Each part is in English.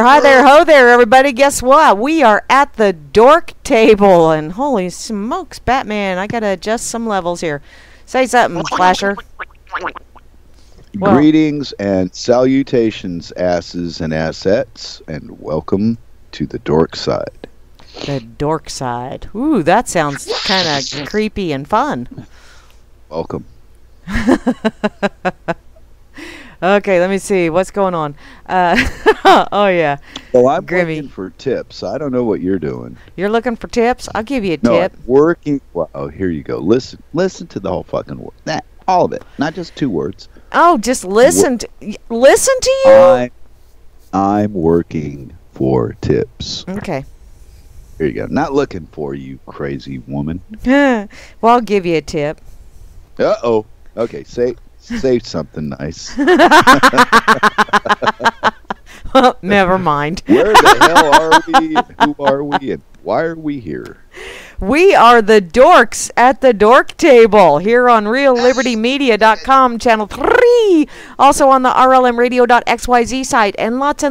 Hi there, ho there, everybody. Guess what? We are at the dork table, and holy smokes, Batman, I gotta adjust some levels here. Say something, Flasher. Well, greetings and salutations, asses and assets, and welcome to the dork side. the dork side. Ooh, that sounds kind of creepy and fun. Welcome. Okay, let me see. What's going on? Oh, yeah. Well, I'm Grimmy. looking for tips. I don't know what you're doing. You're looking for tips? I'll give you a No, tip. I'm working. Well, oh, here you go. Listen to the whole fucking word. That, all of it, not just 2 words. Oh, just listen to you? I'm working for tips. Okay. Here you go. Not looking for you, crazy woman. Well, I'll give you a tip. Uh-oh. Okay, say something nice. Well, never mind. Where the hell are we? Who are we? And why are we here? We are the dorks at the dork table here on reallibertymedia.com, channel 3. Also on the rlmradio.xyz site and lots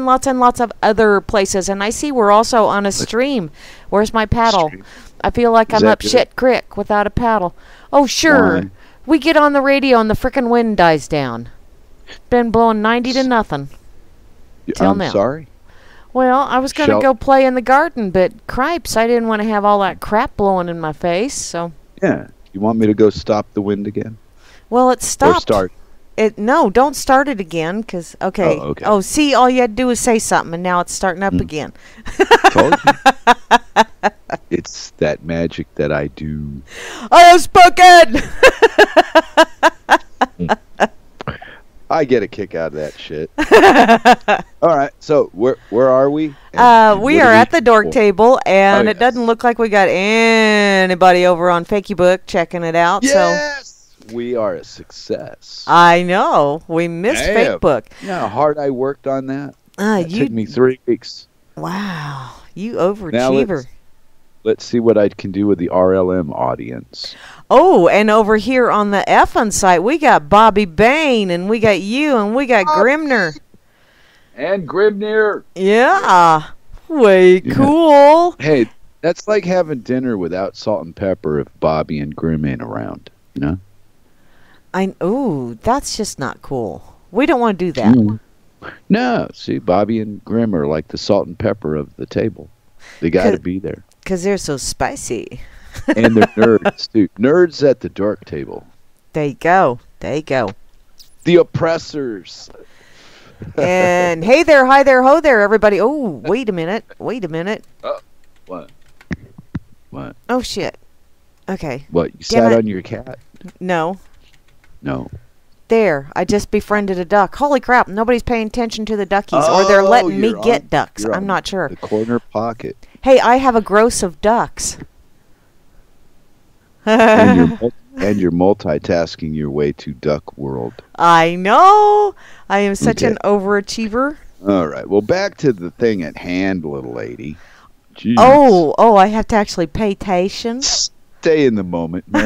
of other places. And I see we're also on a stream. Where's my paddle? I feel like I'm up shit creek without a paddle. Oh, sure. Why? We get on the radio and the frickin' wind dies down. Been blowing 90 to nothing. Till I'm now. sorry. Well, I was going to Shall- go play in the garden, but cripes, I didn't want to have all that crap blowing in my face, so... Yeah. You want me to go stop the wind again? Well, it stopped. Or start? No, don't start it again, because... Okay. Oh, okay. Oh, see, all you had to do was say something, and now it's starting up again. Told you. It's that magic that I do. I have spoken! I get a kick out of that shit. All right. So where are we? And We what are do at the dork for? table, and Oh, it doesn't look like we got anybody over on Fakeybook checking it out, so... Yes, we are a success. I know. We missed Damn. Fakebook. You know how hard I worked on that? It You... took me 3 weeks. Wow. You Now overachiever. let's see what I can do with the RLM audience. Oh, and over here on the Effin site, we got Bobby Bain, and we got you, and we got Grimner. And Grimnir. Yeah. Way Yeah. cool. Hey, that's like having dinner without salt and pepper if Bobby and Grim ain't around, you know? Ooh, that's just not cool. We don't want to do that. Mm. No, see, Bobby and Grim are like the salt and pepper of the table. They got to Cause- be there. Because they're so spicy. And they're nerds, too. Nerds at the dork table. There you go. There you go. The oppressors. And hey there, hi there, ho there, everybody. Oh, wait a minute. Wait a minute. What? What? Oh, shit. Okay. What, you Damn sat it. on your cat? No. No. There. I just befriended a duck. Holy crap. Nobody's paying attention to the duckies. Or they're letting me you're get on- ducks. you're I'm on not sure. The corner pocket. Hey, I have a gross of ducks. And you're multitasking your way to duck world. I know. I am such Okay. an overachiever. All right. Well, back to the thing at hand, little lady. Jeez. Oh, I have to actually pay attention. Stay in the moment, man.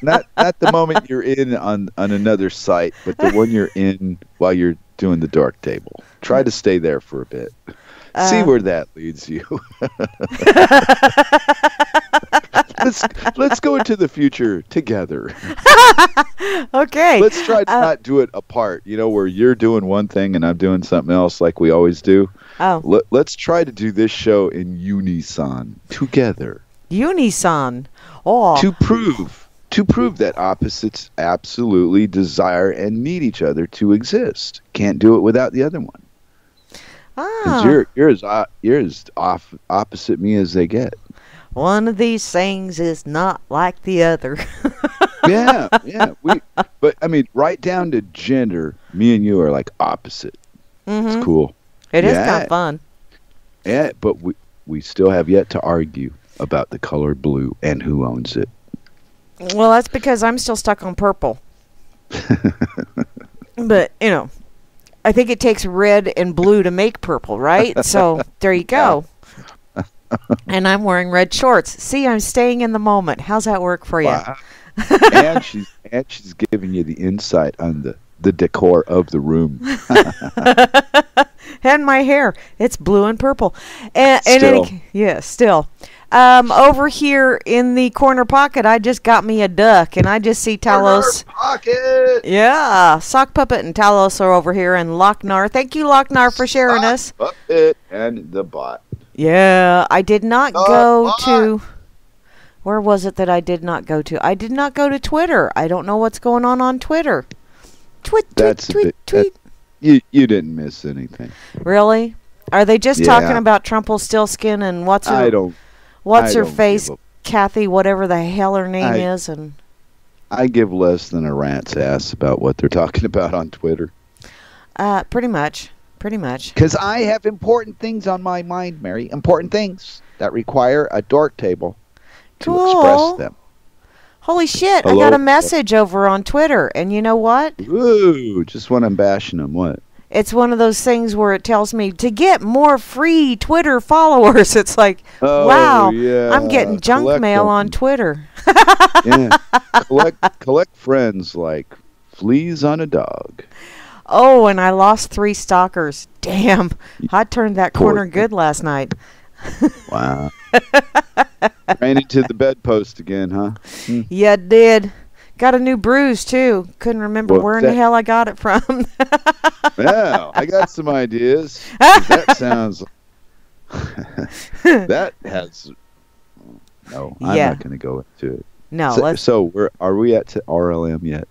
not the moment you're in on another site, but the one you're in while you're doing the dark table. Try to stay there for a bit. See where that leads you. let's go into the future together. Okay. Let's try to not do it apart. You know, where you're doing one thing and I'm doing something else, like we always do. Oh, Let's try to do this show in unison together. Unison. Oh, To prove that opposites absolutely desire and need each other to exist. Can't do it without the other one. Because you're as opposite me as they get. One of these things is not like the other. Yeah. But I mean, right down to gender, me and you are like opposite. Mm-hmm. It's cool. It is Yeah. kind of fun. Yeah, but we still have yet to argue about the color blue and who owns it. Well, that's because I'm still stuck on purple. But, you know, I think it takes red and blue to make purple, right? So there you go. And I'm wearing red shorts. See, I'm staying in the moment. How's that work for you? Wow. and she's giving you the insight on the decor of the room. And my hair, it's blue and purple. Still. Still. Over here in the corner pocket, I just got me a duck, and I just see Talos. Corner pocket. Yeah, Sock Puppet and Talos are over here, and Lochnar. Thank you, Lochnar, for sharing us. Puppet and the bot. Yeah, I did not go to... Where was it that I did not go to? I did not go to Twitter. I don't know what's going on Twitter. Tweet. You didn't miss anything. Really? Are they just talking about Trumpelstiltskin and what's her face, Kathy, whatever the hell her name is? And I give less than a rat's ass about what they're talking about on Twitter. Pretty much. Because I have important things on my mind, Mary. Important things that require a dork table to express them. Holy shit, Hello? I got a message over on Twitter, and you know what? Ooh, just when I'm bashing them, what? It's one of those things where it tells me to get more free Twitter followers. It's like, wow, I'm getting junk mail on Twitter. Yeah, collect friends like fleas on a dog. Oh, and I lost 3 stalkers. Damn, I turned that corner good last night. Wow. Ran into the bedpost again, huh? Yeah, it did. Got a new bruise, too. Couldn't remember where in the hell I got it from. Well, I got some ideas. That sounds... that has... No, I'm not going to go into it. No, so are we at RLM yet?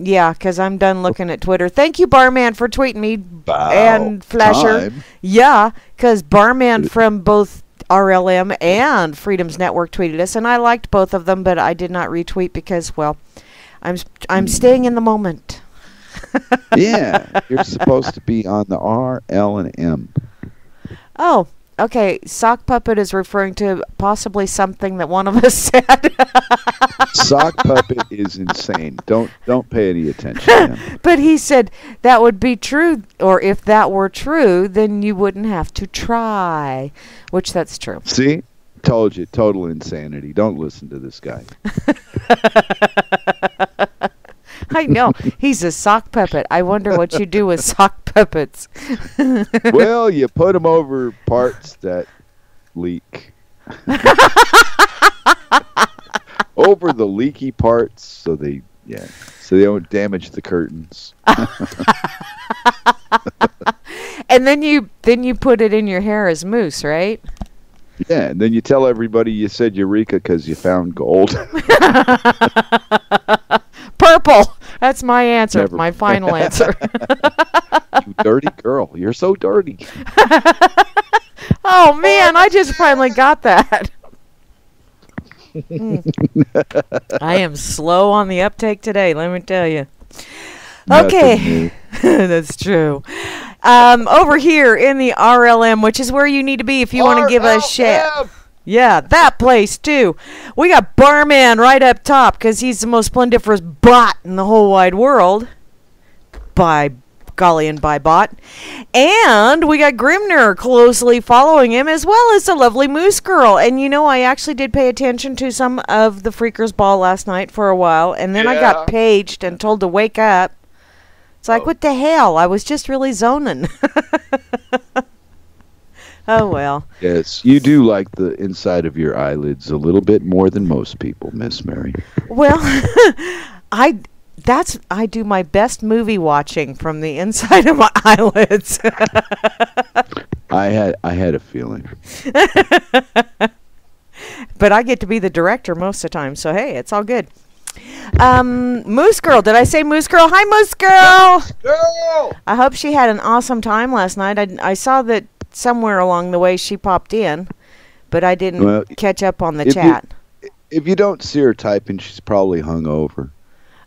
Yeah, because I'm done looking at Twitter. Thank you, Barman, for tweeting me. And Flasher. Time. Yeah, because Barman from both RLM and Freedom's Network tweeted us, and I liked both of them, but I did not retweet because, well, I'm staying in the moment. Yeah, you're supposed to be on the R, L, and M. Oh, okay. Sock Puppet is referring to possibly something that one of us said. Sock Puppet is insane. Don't pay any attention to him. But he said that would be true, or if that were true, then you wouldn't have to try, which that's true. See? Told you. Total insanity. Don't listen to this guy. I know. He's a sock puppet. I wonder what you do with sock puppets. Well, you put them over parts that leak. Over the leaky parts so they don't damage the curtains. And then you put it in your hair as mousse, right? Yeah, and then you tell everybody you said Eureka because you found gold. Purple. That's my answer. My final answer. You dirty girl. You're so dirty. Oh, man. I just finally got that. I am slow on the uptake today, let me tell you. Okay. That's true. Over here in the RLM, which is where you need to be if you want to give us shit. Yeah, that place, too. We got Barman right up top because he's the most splendiferous bot in the whole wide world. By golly and by bot. And we got Grimner closely following him, as well as the lovely Moose Girl. And you know, I actually did pay attention to some of the Freakers Ball last night for a while, and then I got paged and told to wake up. It's like, what the hell? I was just really zoning. Oh, well. Yes, you do like the inside of your eyelids a little bit more than most people, Miss Mary. Well, I do my best movie watching from the inside of my eyelids. I had a feeling. But I get to be the director most of the time, so hey, it's all good. Moose Girl. Did I say Moose Girl? Hi, Moose Girl. Moose Girl. I hope she had an awesome time last night. I saw that somewhere along the way she popped in, but I didn't catch up on the chat. If you don't see her typing, she's probably hungover.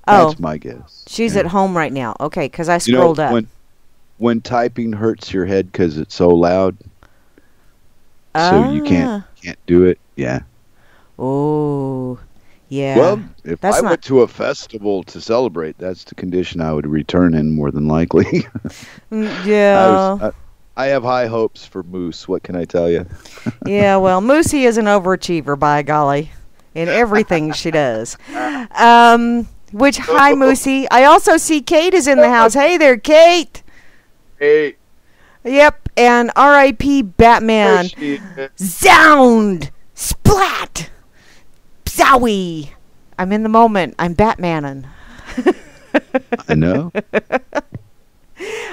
Oh, that's my guess. She's at home right now. Okay, because I scrolled up. When typing hurts your head because it's so loud, so you can't do it. Yeah. Oh, yeah. Well, if I went to a festival to celebrate, that's the condition I would return in more than likely. Yeah. I have high hopes for Moose. What can I tell you? Yeah, well, Moosey is an overachiever, by golly, in everything she does. Which, hi, Moosey. I also see Kate is in the house. Hey there, Kate. Hey. Yep, and R.I.P. Batman. Sound! Splat! Zowie! I'm in the moment. I'm Batmanin'. I know.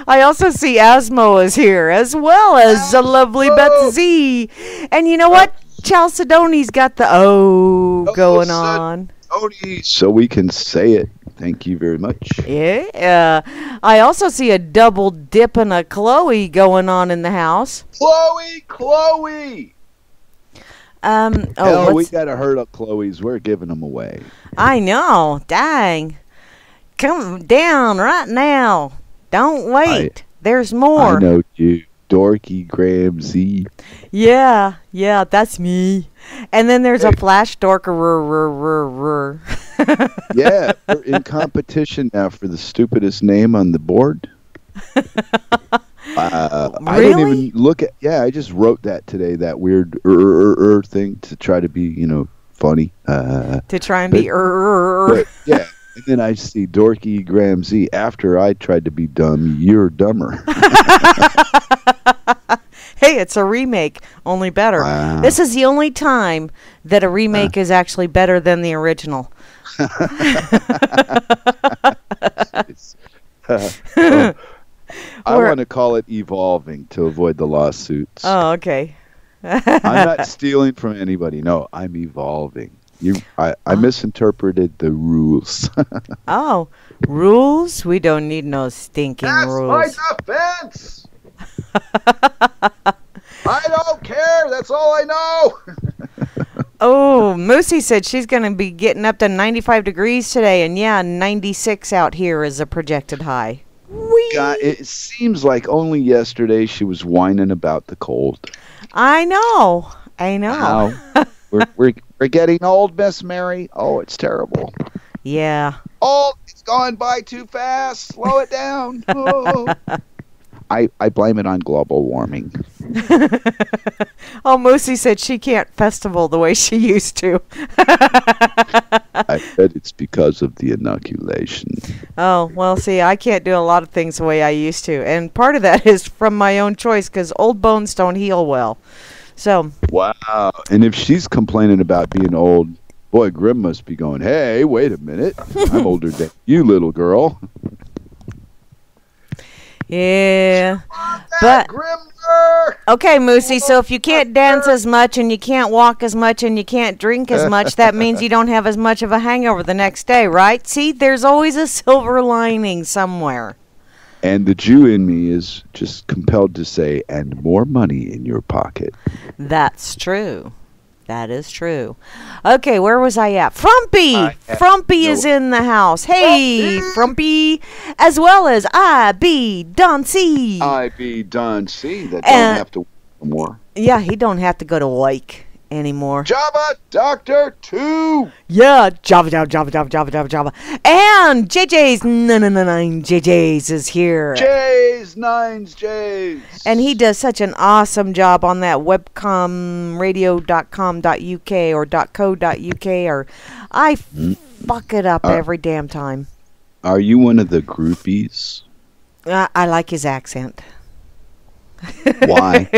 I also see Asmo is here, as well as the lovely Beth Z. And you know what? Chalcedony's got the going on. So we can say it. Thank you very much. Yeah. I also see a double dip and a Chloe going on in the house. Chloe! We gotta hurt up Chloe's. We're giving them away. I know. Dang. Come down right now. Don't wait. There's more. I know you. Dorky Graham Z. Yeah, that's me. And then there's a Flash Dorker. Yeah, we're in competition now for the stupidest name on the board. I didn't even look at. Yeah, I just wrote that today. That weird thing to try to be, funny. To try and be But, yeah. And then I see Dorky Graham Z. After I tried to be dumb, you're dumber. Hey, it's a remake, only better. Wow. This is the only time that a remake is actually better than the original. I want to call it evolving to avoid the lawsuits. Oh, okay. I'm not stealing from anybody. No, I'm evolving. I misinterpreted the rules. Oh, rules? We don't need no stinking rules. That's my defense. I don't care. That's all I know. Oh, Moosey said she's going to be getting up to 95 degrees today. And yeah, 96 out here is a projected high. God, it seems like only yesterday she was whining about the cold. I know. We're getting old, Miss Mary. Oh, it's terrible. Yeah. Oh, it's gone by too fast. Slow it down. Oh. I blame it on global warming. Oh, Moosey said she can't festival the way she used to. I bet it's because of the inoculation. Oh, well, see, I can't do a lot of things the way I used to. And part of that is from my own choice because old bones don't heal well. So. Wow. And if she's complaining about being old, boy, Grim must be going, hey, wait a minute. I'm older than you, little girl. Yeah. But okay, Moosey, so if you can't dance as much and you can't walk as much and you can't drink as much, that means you don't have as much of a hangover the next day, right? See, there's always a silver lining somewhere. And the Jew in me is just compelled to say, and more money in your pocket. That's true. That is true. Okay, where was I at? Frumpy! Frumpy is in the house. Hey, Frumpy! As well as I.B. Don C. I.B. Don C. That don't have to work anymore. Yeah, he don't have to go to Wike anymore. Java Doctor 2! Yeah, Java. And JJ's 9 JJ's is here. J's. And he does such an awesome job on that webcomradio.com.uk or .co.uk or I fuck it up every damn time. Are you one of the groupies? I like his accent. Why?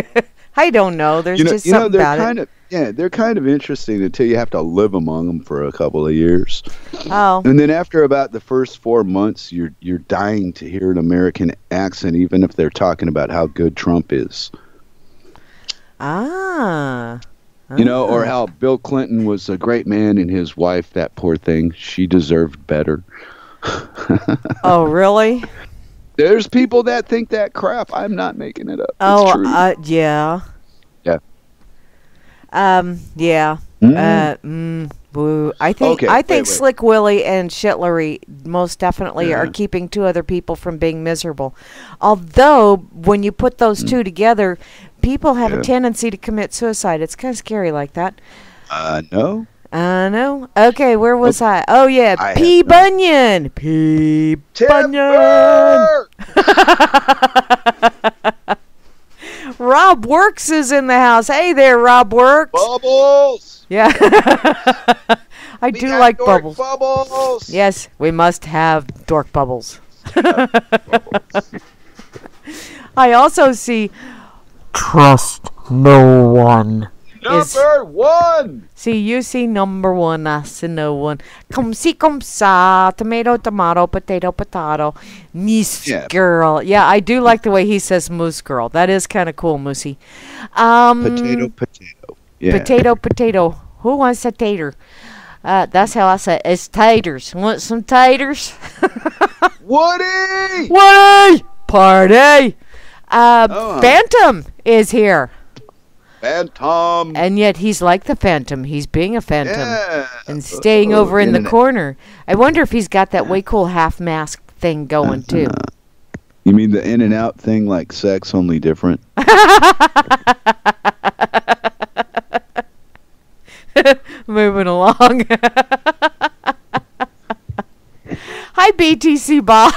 I don't know. There's just something about it. Yeah, they're kind of interesting until you have to live among them for a couple of years. Oh. And then after about the first 4 months, you're dying to hear an American accent, even if they're talking about how good Trump is. Ah. Or how Bill Clinton was a great man and his wife, that poor thing, she deserved better. Oh, really? There's people that think that crap. I'm not making it up. Oh, it's true. Yeah. Yeah. Yeah. Boo. I think Slick Willie and Shitlery most definitely are keeping two other people from being miserable. Although, when you put those two together, people have a tendency to commit suicide. It's kind of scary like that. No. I know. Okay, where was I? Oh, yeah. P. Bunyan. P. Bunyan. Rob Works is in the house. Hey there, Rob Works. Bubbles. Yeah. I We do got like dork bubbles. bubbles. Yes, we must have dork bubbles. Bubbles. I also see trust no one. Number one. See, you see number one, I see no one. Come see, come sa, tomato, tomato, potato, potato. Moose girl. Yeah, I do like the way he says moose girl. That is kind of cool, Moosey. Potato, potato. Yeah. Potato, potato. Who wants a tater? That's how I say it. It's taters. Want some taters? Woody! Woody! Party! Phantom is here. Phantom. And yet he's like the Phantom. He's being a Phantom. Yeah. And staying over in the corner. I wonder if he's got that way cool half mask thing going too. You mean the in and out thing like sex, only different? Moving along. Hi, BTC Bob.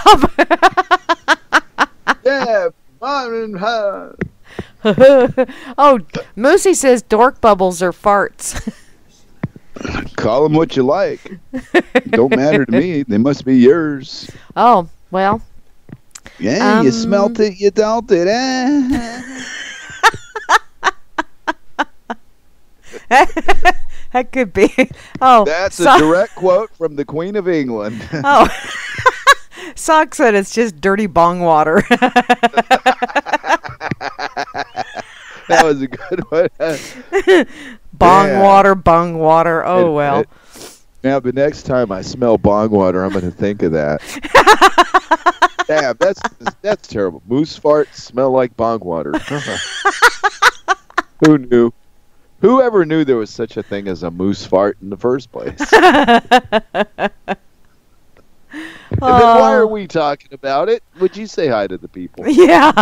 Yeah. Oh, Moosey says dork bubbles are farts. Call them what you like. Don't matter to me. They must be yours. Oh, well. Yeah, you smelt it, you dealt it. That could be. Oh, that's a direct quote from the Queen of England. Oh, Sock said it's just dirty bong water. That was a good one. Bong water. Oh, well. Now, the next time I smell bong water, I'm going to think of that. Damn, that's terrible. Moose farts smell like bong water. Who knew? Whoever knew there was such a thing as a moose fart in the first place? And then why are we talking about it? Would you say hi to the people? Yeah,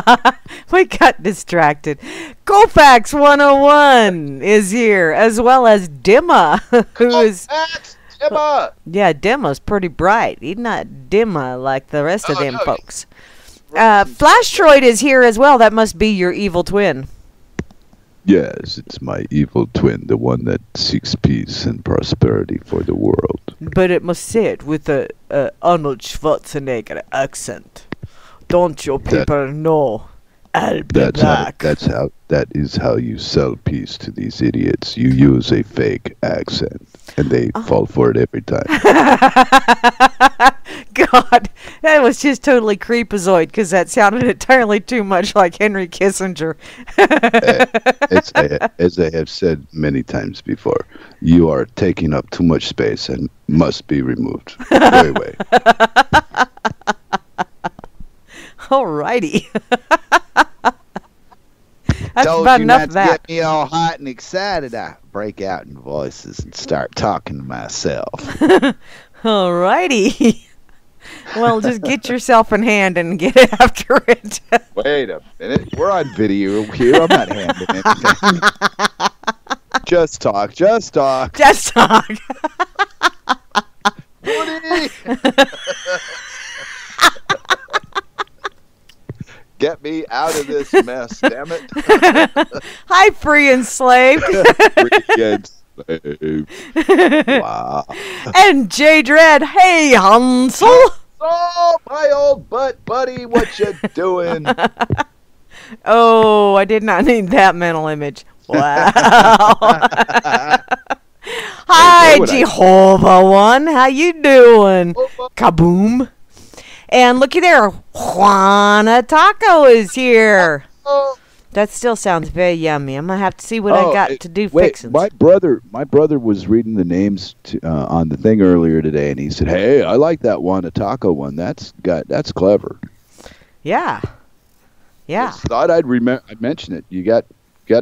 we got distracted. Kofax 101 is here, as well as Dimma, who is... Dimma! Yeah, Dimma's pretty bright. He's not Dimma like the rest of them folks. Flashtroid is here as well. That must be your evil twin. Yes, it's my evil twin, the one that seeks peace and prosperity for the world. But it must sit with a Arnold Schwarzenegger accent. Don't you people know? I'll be back. That is how you sell peace to these idiots. You use a fake accent, and they fall for it every time. God, that was just totally creepazoid because that sounded entirely too much like Henry Kissinger. As I have said many times before, you are taking up too much space and must be removed. Go away. Alrighty. That's Told about you enough not of to that. get me all hot and excited. I break out in voices and start talking to myself. Alrighty. Well, just get yourself in hand and get after it. Wait a minute. We're on video here. I'm not handing anything. Just talk. Just talk. Just talk. Woody! Get me out of this mess, damn it. Hi, free enslaved. Free enslaved. Wow. And J Dread. Hey, Hansel. Oh, my old butt buddy, what you doing? Oh, I did not need that mental image. Wow. Hi, Jehovah One. How you doing? Kaboom. And looky there, Juana Taco is here. That still sounds very yummy. I'm gonna have to see what I got to do fixing. My brother was reading the names on the thing earlier today, and he said, "Hey, I like that Juana Taco one. That's clever." Yeah. Yeah. Just thought I'd mention it. You got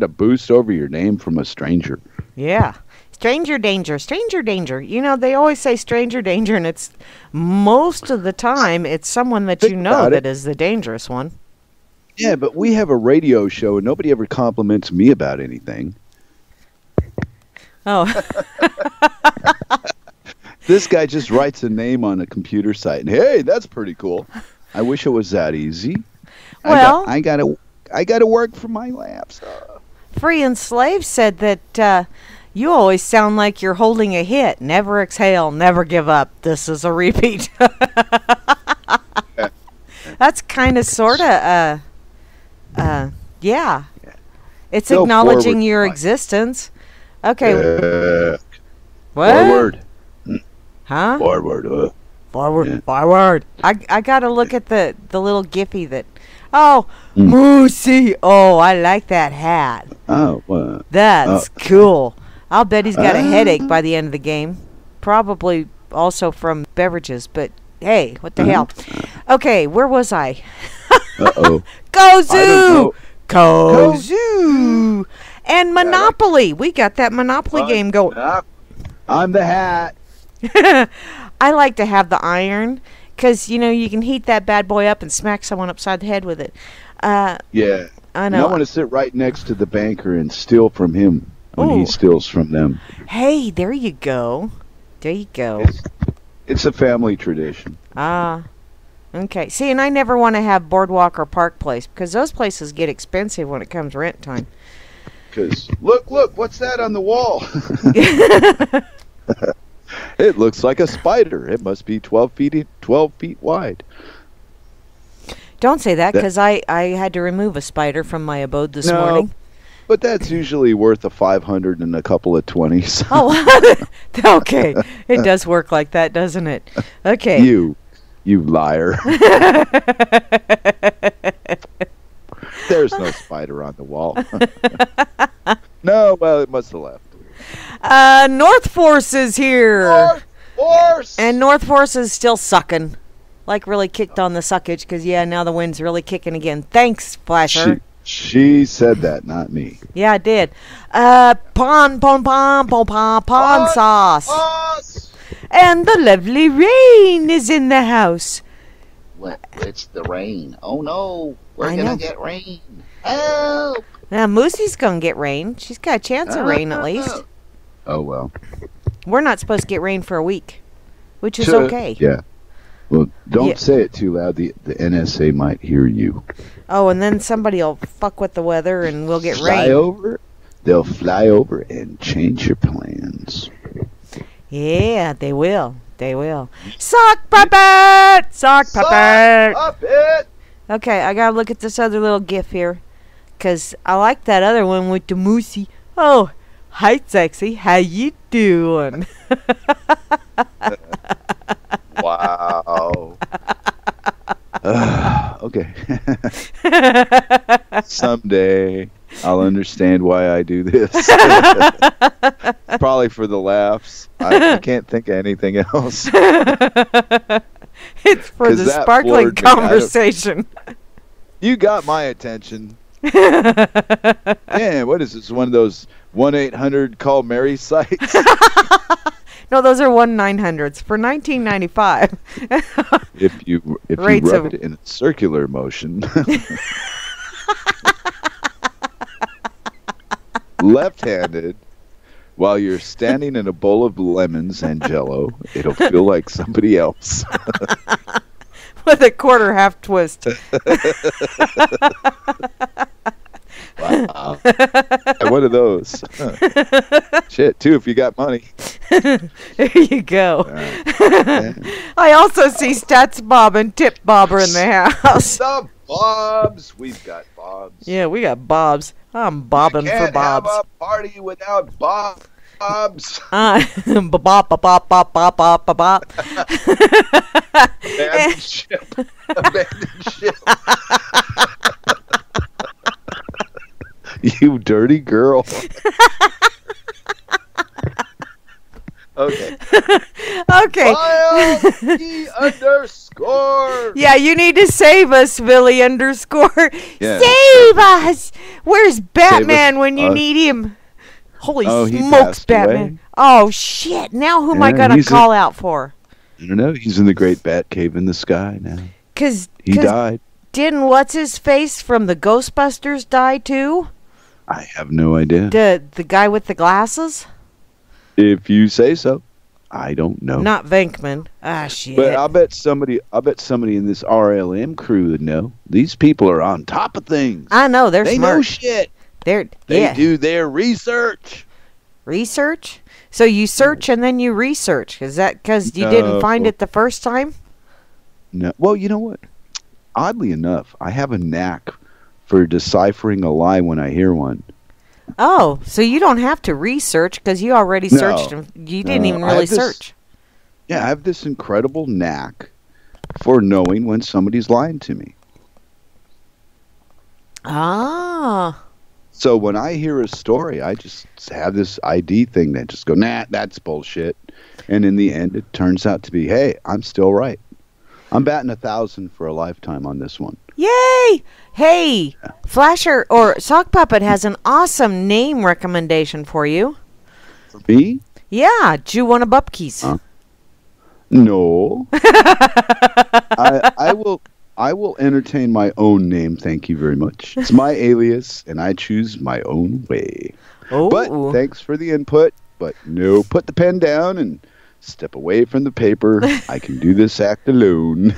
a boost over your name from a stranger. Yeah. Stranger danger, stranger danger. You know, they always say stranger danger, and it's most of the time it's someone that you know that is the dangerous one. Yeah, but we have a radio show, and nobody ever compliments me about anything. Oh. This guy just writes a name on a computer site, and hey, that's pretty cool. I wish it was that easy. Well, I gotta work for my laps. Free and Slave said that You always sound like you're holding a hit. Never exhale, never give up. This is a repeat. That's kind of, sort of, yeah. It's Go acknowledging forward, your Mike. existence. Okay. What? Forward. Huh? Forward. Forward. Yeah. Forward. I got to look at the little Giphy that... Oh, Mm. Moosey. Oh, I like that hat. Oh, well. That's cool. I'll bet he's got a Ah. headache by the end of the game. Probably also from beverages, but hey, what the hell? Okay, where was I? Uh-oh. Go I Zoo! don't know. Go Zoo! And Monopoly. We got that Monopoly game going. I'm the hat. I like to have the iron because, you know, you can heat that bad boy up and smack someone upside the head with it. Yeah. I And I know. want to sit right next to the banker and steal from him when Ooh. he steals from them. Hey, there you go. There you go. It's a family tradition. Ah. Okay. See, and I never want to have Boardwalk or Park Place because those places get expensive when it comes rent time. Because, look, what's that on the wall? It looks like a spider. It must be 12 feet wide. Don't say that because I had to remove a spider from my abode this morning. But that's usually worth a 500 and a couple of 20s. Oh, okay. It does work like that, doesn't it? Okay. You liar. There's no spider on the wall. No, well, it must have left. North Force is here. North Force! And North Force is still sucking. Like, really kicked on the suckage because, yeah, now the wind's really kicking again. Thanks, Flasher. She said that, not me. Yeah, I did. Pawn sauce. And the lovely Rain is in the house. What? It's the rain. Oh no, I we're know. gonna get rain. Help! Now, Moosey's going to get rain. She's got a chance of rain, at least. Oh, well. We're not supposed to get rain for a week, which is Sure. okay. Yeah. Well, don't Yeah. say it too loud. The NSA might hear you. Oh, and then somebody will fuck with the weather and we'll get Fly rain. over. They'll fly over and change your plans. Yeah, they will. They will. Sock puppet! Sock puppet! Puppet! Okay, I gotta look at this other little gif here. Because I like that other one with the moosey. Oh, hi, sexy. How you doing? Wow. Okay. Someday I'll understand why I do this. Probably for the laughs. I can't think of anything else. It's for 'Cause the that sparkling floored me. I don't- conversation. You got my attention. Man, what is this? One of those 1-800 call Mary sites? No, those are 1-900s for $19.95. If you Rates rub of- it in a circular motion, left-handed, while you're standing in a bowl of lemons and Jello, it'll feel like somebody else. With a quarter half twist. Wow. One of those. Shit, two if you got money. There you go. Yeah. I also see Stats Bob and Tip Bobber in the house. The Bobs. We've got Bobs. Yeah, we got Bobs. I'm bobbing You for can't Bobs. have a party without Bobs. Bop, bop, bop, bop, bop, bop, bop. Abandoned ship. Abandoned ship. You dirty girl. Okay. Okay. _. Yeah, you need to save us, Billy _ Yeah. Save us! Where's Batman us, when you need him? Holy Oh, he smokes, passed Batman. away. Oh, shit. Now who am I Yeah, going to he's call out for? I don't know. He's in the great bat cave in the sky now. Because He died. didn't What's-His-Face from the Ghostbusters die too? I have no idea. The guy with the glasses? If you say so. I don't know. Not Venkman. Ah, shit. But I bet somebody in this RLM crew would know. These people are on top of things. I know, they're They smart. know shit. They're They yeah. do their research. Research? So you search and then you research. Is that because you didn't find it the first time? No. Well, you know what? Oddly enough, I have a knack for deciphering a lie when I hear one. Oh, so you don't have to research because you already searched them. You didn't even really search. Yeah, I have this incredible knack for knowing when somebody's lying to me. Ah. So when I hear a story, I just have this ID thing that just go, nah, that's bullshit. And in the end, it turns out to be, hey, I'm still right. I'm batting 1,000 for a lifetime on this one. Yay! Hey, Flasher or Sock Puppet has an awesome name recommendation for you. For me? Yeah, do you want a bupkies? No. I will entertain my own name, thank you very much. It's my alias, and I choose my own way. Oh. But thanks for the input. But no, put the pen down and step away from the paper. I can do this act alone.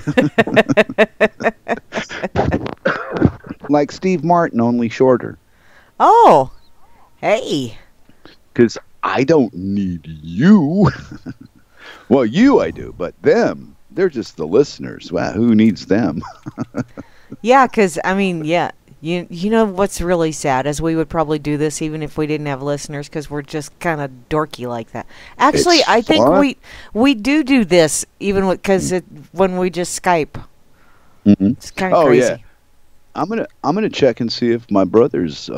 Like Steve Martin, only shorter. Oh, hey. Because I don't need you. Well, you I do, but them, they're just the listeners. Wow, who needs them? Yeah, because, I mean, yeah. You know what's really sad is we would probably do this even if we didn't have listeners because we're just kind of dorky like that. Actually, I think we do this even because when we just Skype. Mm-hmm. It's kind of crazy. Yeah. I'm gonna check and see if my brother's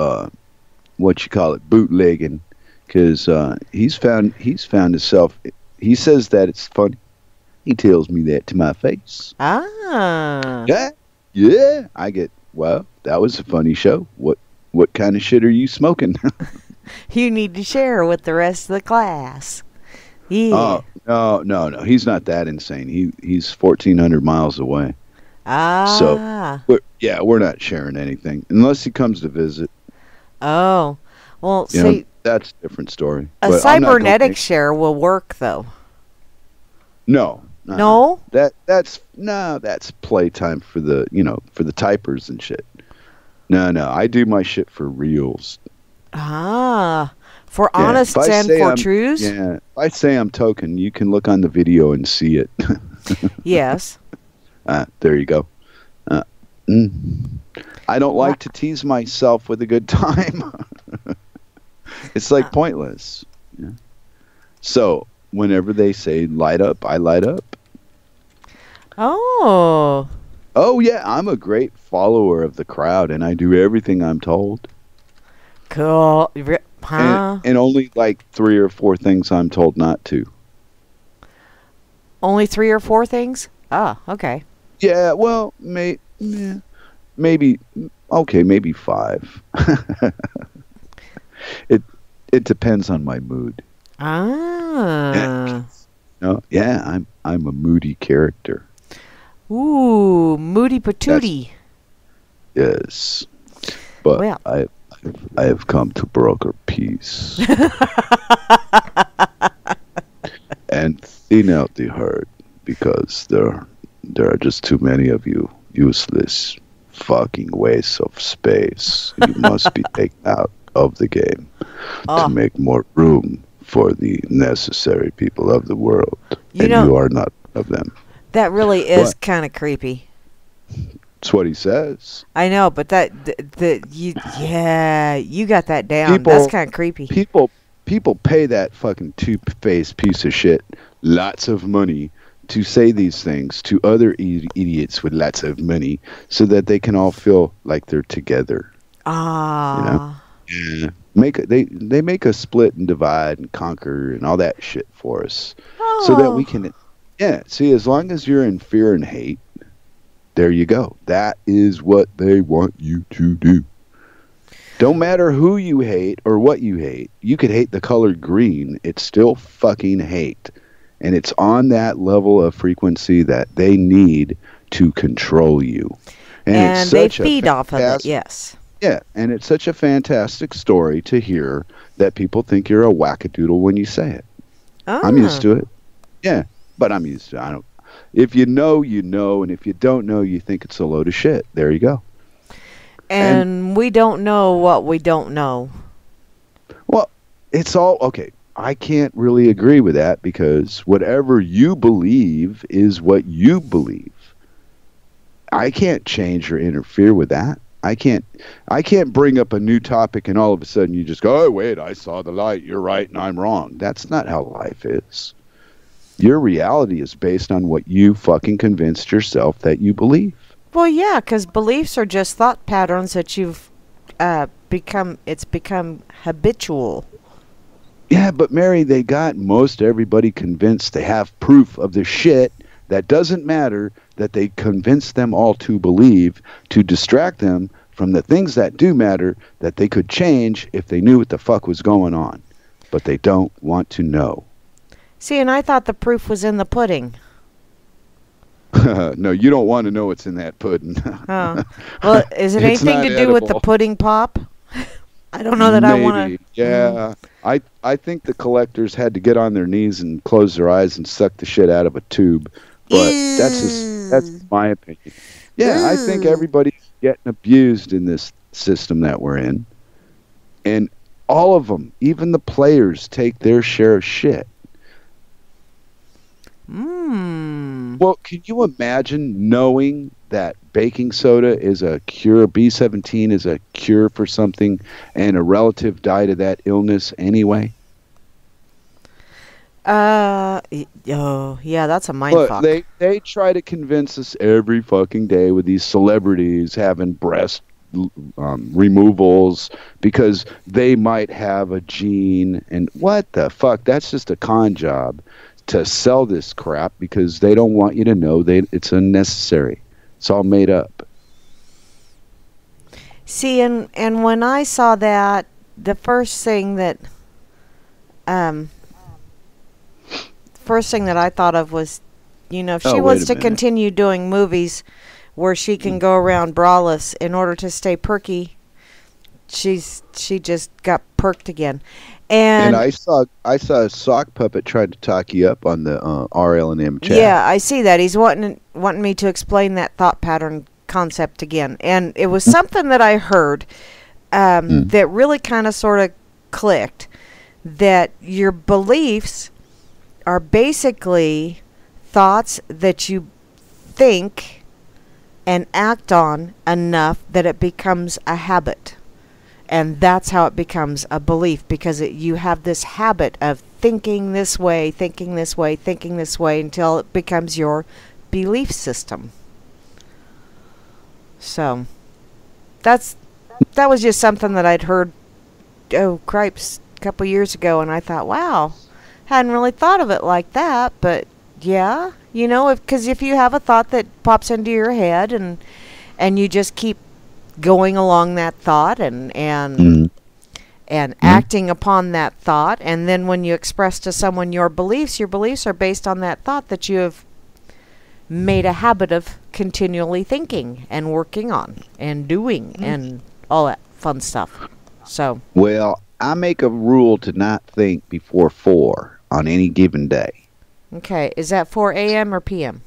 bootlegging, because he's found himself. He says that it's funny. He tells me that to my face. Ah. Yeah. I get, well, that was a funny show. What kind of shit are you smoking? You need to share with the rest of the class. Yeah. Oh, no. He's not that insane. He's 1,400 miles away. Ah. So, we're not sharing anything unless he comes to visit. Oh. Well, see, that's a different story. A cybernetic share will work, though. No. No? That's playtime for the typers and shit. No, I do my shit for reals. Ah. For honest and for truths? Yeah. If I say I'm token, you can look on the video and see it. Yes. There you go. I don't like to tease myself with a good time. It's like pointless. Yeah. So whenever they say light up, I light up. Oh. Oh yeah, I'm a great follower of the crowd, and I do everything I'm told. Cool. Huh? And only like 3 or 4 things I'm told not to. Only 3 or 4 things? Ah, okay. Yeah, well, maybe 5. It depends on my mood. Ah. Yeah, I'm a moody character. Ooh, moody patootie. Yes, but I have come to broker peace and thin out the herd, because there are just too many of you useless fucking wastes of space. You must be taken out of the game to make more room for the necessary people of the world. You are not one of them. That really is kind of creepy. That's what he says. I know, but you got that down. That's kind of creepy. People pay that fucking two-faced piece of shit lots of money to say these things to other idiots with lots of money, so that they can all feel like they're together. Ah. Yeah. They make us split and divide and conquer and all that shit for us, so that we can. Yeah. See, as long as you're in fear and hate, there you go. That is what they want you to do. Don't matter who you hate or what you hate. You could hate the color green. It's still fucking hate. And it's on that level of frequency that they need to control you. And they feed off of it, yes. Yeah, and it's such a fantastic story to hear that people think you're a wackadoodle when you say it. Oh. I'm used to it. Yeah, but I'm used to it. If you know, you know, and if you don't know, you think it's a load of shit. There you go. And we don't know what we don't know. Well, it's all okay. I can't really agree with that because whatever you believe is what you believe. I can't change or interfere with that. I can't bring up a new topic and all of a sudden you just go, "Oh, wait, I saw the light. You're right and I'm wrong." That's not how life is. Your reality is based on what you fucking convinced yourself that you believe. Well, yeah, because beliefs are just thought patterns that you've become habitual. Yeah, but Mary, they got most everybody convinced they have proof of the shit that doesn't matter, that they convinced them all to believe, to distract them from the things that do matter, that they could change if they knew what the fuck was going on. But they don't want to know. See, and I thought the proof was in the pudding. No, you don't want to know what's in that pudding. Oh. Well, is it anything to do with the pudding pop? I don't know that Maybe. I want to. Yeah, I think the collectors had to get on their knees and close their eyes and suck the shit out of a tube. But that's my opinion. Yeah, I think everybody's getting abused in this system that we're in. And all of them, even the players, take their share of shit. Well, can you imagine knowing that baking soda is a cure, B17 is a cure for something, and a relative died of that illness anyway? Oh, yeah, that's a mindfuck. Look, they try to convince us every fucking day with these celebrities having breast removals because they might have a gene, and what the fuck? That's just a con job to sell this crap because they don't want you to know it's unnecessary. It's all made up. See, and when I saw that, the first thing that I thought of was, if she wants to continue doing movies where she can go around braless in order to stay perky, she just got perked again. And I saw a sock puppet tried to talk you up on the RL&M chat. Yeah, I see that. He's wanting me to explain that thought pattern concept again. And it was something that I heard that really kind of sort of clicked, that your beliefs are basically thoughts that you think and act on enough that it becomes a habit. And that's how it becomes a belief, because you have this habit of thinking this way, thinking this way, thinking this way, until it becomes your belief system. So, that was just something that I'd heard, cripes, a couple years ago, and I thought, wow, hadn't really thought of it like that, but yeah, because if you have a thought that pops into your head and you just keep going along that thought and acting upon that thought, and then when you express to someone your beliefs are based on that thought that you have made a habit of continually thinking and working on and doing and all that fun stuff. So, well, I make a rule to not think before 4 on any given day. Okay, is that 4 a.m. or p.m.?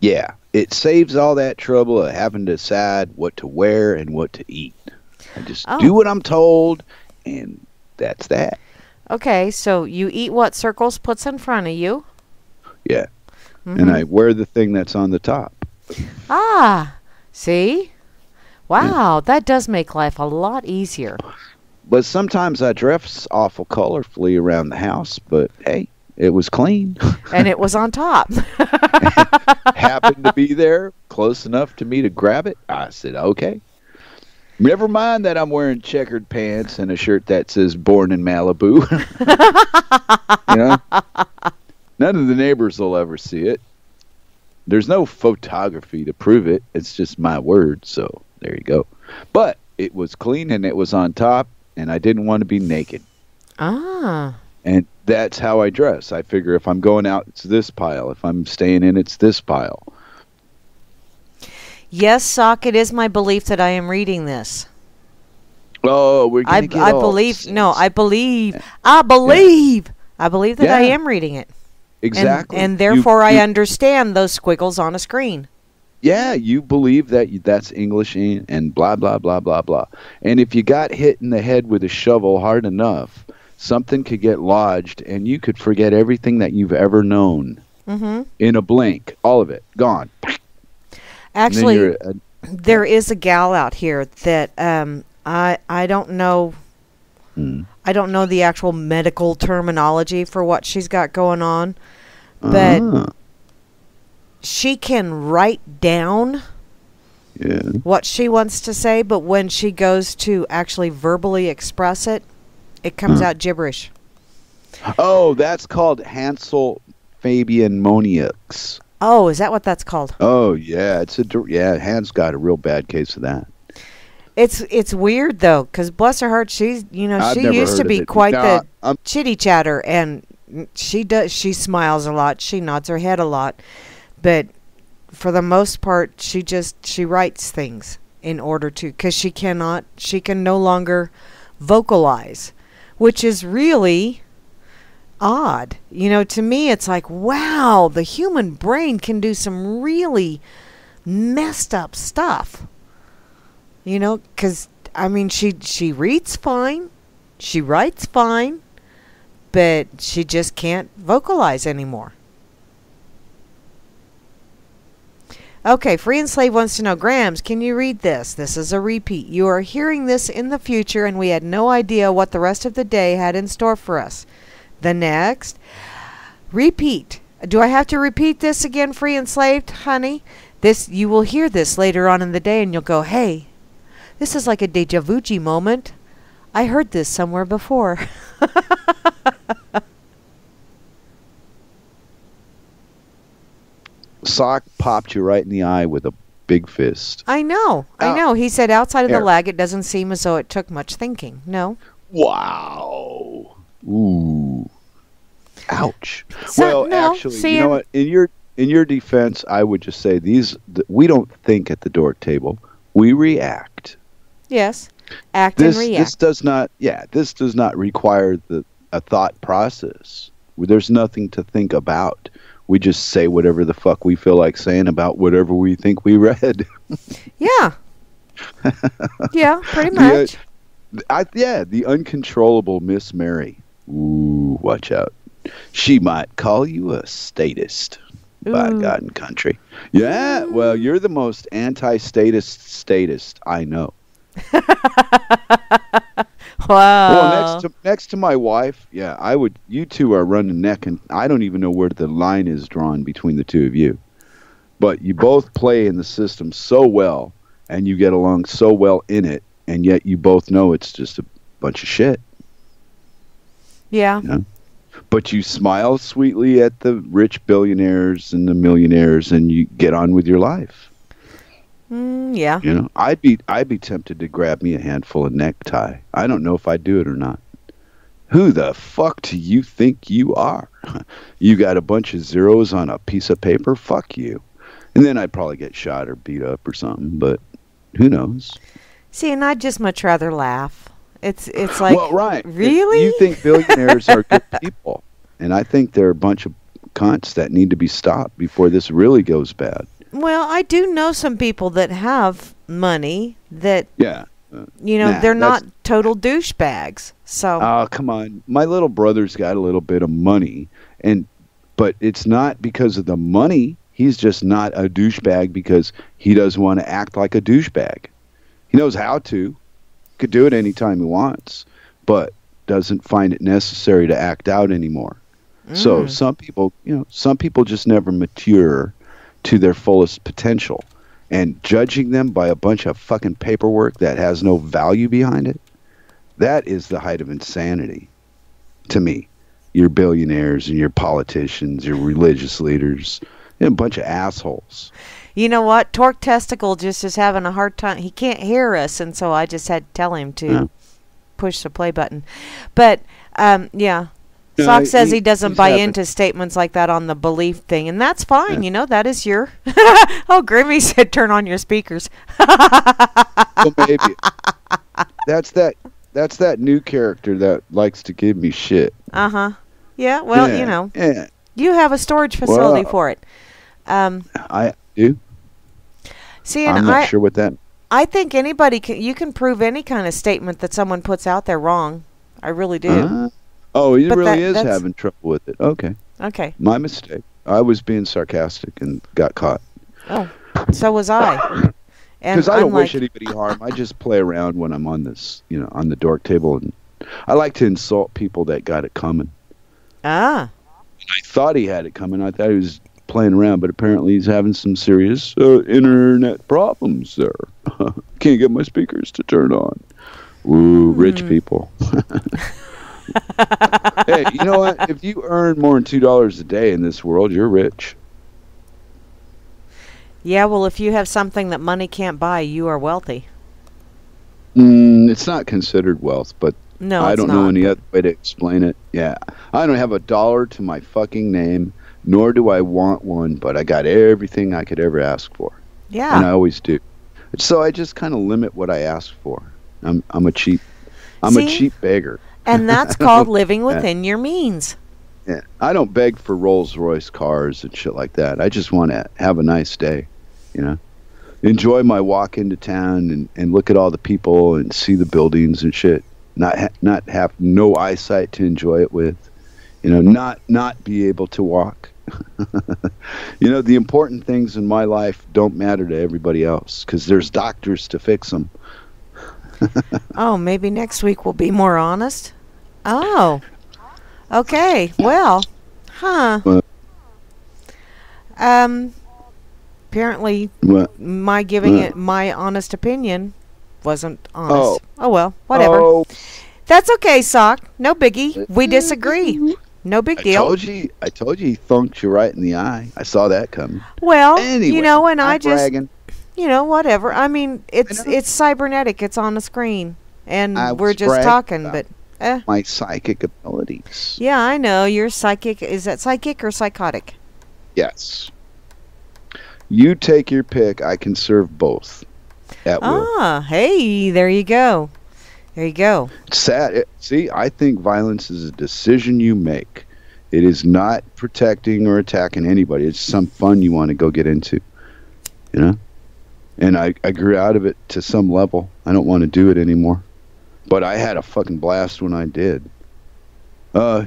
Yeah, it saves all that trouble of having to decide what to wear and what to eat. I just do what I'm told, and that's that. Okay, so you eat what Circles puts in front of you. Yeah, and I wear the thing that's on the top. Ah, see? Wow, that does make life a lot easier. But sometimes I dress awful colorfully around the house, but hey, it was clean. And it was on top. Happened to be there, close enough to me to grab it. I said, okay. Never mind that I'm wearing checkered pants and a shirt that says "Born in Malibu." None of the neighbors will ever see it. There's no photography to prove it. It's just my word, so there you go. But it was clean and it was on top, and I didn't want to be naked. Ah. And that's how I dress. I figure if I'm going out, it's this pile. If I'm staying in, it's this pile. Yes, Sock, it is my belief that I am reading this. Oh, we're going to get all believe. No, I believe. Yeah. I believe. I believe that I am reading it. Exactly. And therefore I understand those squiggles on a screen. Yeah, you believe that that's English and blah, blah, blah, blah, blah. And if you got hit in the head with a shovel hard enough, something could get lodged, and you could forget everything that you've ever known in a blink. All of it gone. Actually, there is a gal out here that I don't know. I don't know the actual medical terminology for what she's got going on, but she can write down what she wants to say, but when she goes to actually verbally express it, it comes out gibberish. Oh, that's called Hansel Fabian Moniacs. Oh, is that what that's called? Oh, yeah. Hans got a real bad case of that. It's weird though, because bless her heart, she's she used to be quite the chitty chatter, and she smiles a lot, she nods her head a lot, but for the most part, she writes things in order to, because she can no longer vocalize, which is really odd. To me, it's like, wow, the human brain can do some really messed up stuff. Because, she reads fine, she writes fine, but she just can't vocalize anymore. Okay, Free and Slave wants to know, Grams, can you read this? This is a repeat. You are hearing this in the future, and we had no idea what the rest of the day had in store for us. The next. Repeat. Do I have to repeat this again, Free and Slave, honey? You will hear this later on in the day, and you'll go, hey, this is like a deja vu moment. I heard this somewhere before. Sock popped you right in the eye with a big fist. I know. He said outside of the lag, it doesn't seem as though it took much thinking. No. Wow. Ooh. Ouch. Actually, you know what? In your defense, I would just say we don't think at the dork table. We react. Yes. Act and react. This does not require a thought process. There's nothing to think about. We just say whatever the fuck we feel like saying about whatever we think we read. Yeah. Yeah, pretty much. The uncontrollable Miss Mary. Ooh, watch out. She might call you a statist. By God and country. Yeah, well, you're the most anti-statist I know. Wow. Well, next to my wife, yeah, you two are running neck, and I don't even know where the line is drawn between the two of you. But you both play in the system so well, and you get along so well in it, and yet you both know it's just a bunch of shit. Yeah. But you smile sweetly at the rich billionaires and the millionaires, and you get on with your life. Yeah. I'd be tempted to grab me a handful of necktie. I don't know if I'd do it or not. Who the fuck do you think you are? You got a bunch of zeros on a piece of paper? Fuck you. And then I'd probably get shot or beat up or something, but who knows? See, and I'd just much rather laugh. It's like, well, right. Really? You think billionaires are good people, and I think they're a bunch of cunts that need to be stopped before this really goes bad. Well, I do know some people that have money that, they're not total douchebags. So. Oh, come on. My little brother's got a little bit of money, but it's not because of the money. He's just not a douchebag because he doesn't want to act like a douchebag. He knows how to. Could do it anytime he wants, but doesn't find it necessary to act out anymore. So some people just never mature to their fullest potential, and judging them by a bunch of fucking paperwork that has no value behind it, that is the height of insanity to me. Your billionaires and your politicians, your religious leaders, a bunch of assholes. You know what? Torque Testicle just is having a hard time. He can't hear us, and so I just had to tell him to push the play button. But, yeah. Sock says he doesn't buy into statements like that on the belief thing, and that's fine. That is your... Oh, Grimmy said turn on your speakers. Well, maybe. That's that new character that likes to give me shit. Uh-huh. Yeah, well, Yeah. You have a storage facility for it. I do. See, and I'm not sure what that... I think you can prove any kind of statement that someone puts out there wrong. I really do. Oh, he But really is that's having trouble with it. Okay. okay. My mistake. I was being sarcastic and got caught. Oh, so was I. And Because I I'm don't wish like, anybody harm. I just play around when I'm on this, on the dork table, and I like to insult people that got it coming. ah, I thought he had it coming. I thought he was playing around, but apparently he's having some serious internet problems there. Can't get my speakers to turn on. Ooh, rich people. Hey, you know what? If you earn more than $2 a day in this world, you're rich. yeah. Well, if you have something that money can't buy, you are wealthy. It's not considered wealth, but No, I it's don't not. know any other way to explain it. Yeah. I don't have $1 to my fucking name, nor do I want one, but I got everything I could ever ask for. Yeah. And I always do. So I just kind of limit what I ask for. I'm a cheap See? beggar. And that's called living within your means. Yeah. I don't beg for Rolls-Royce cars and shit like that. I just want to have a nice day, Enjoy my walk into town and look at all the people and see the buildings and shit. Not have no eyesight to enjoy it with. Not be able to walk. The important things in my life don't matter to everybody else because there's doctors to fix them. Oh, maybe next week we'll be more honest. Oh, okay. Well, huh. What? Apparently, What? my giving it my honest opinion wasn't honest. Oh well, whatever. Oh, That's okay, Sock. No biggie. We disagree. No big deal. I told you he thunked you right in the eye. I saw that coming. Well, Anyway, and I I'm just, bragging. whatever. I mean, it's know. it's cybernetic. It's on the screen, and I we're was just bragging talking. about But my psychic abilities. yeah, I know you're psychic. Is that psychic or psychotic? Yes. You take your pick. I can serve both at will. Ah, hey, there you go. There you go. It's sad. See, I think violence is a decision you make. It is not protecting or attacking anybody. It's some fun you want to go get into. And I grew out of it to some level. I don't want to do it anymore. But I had a fucking blast when I did.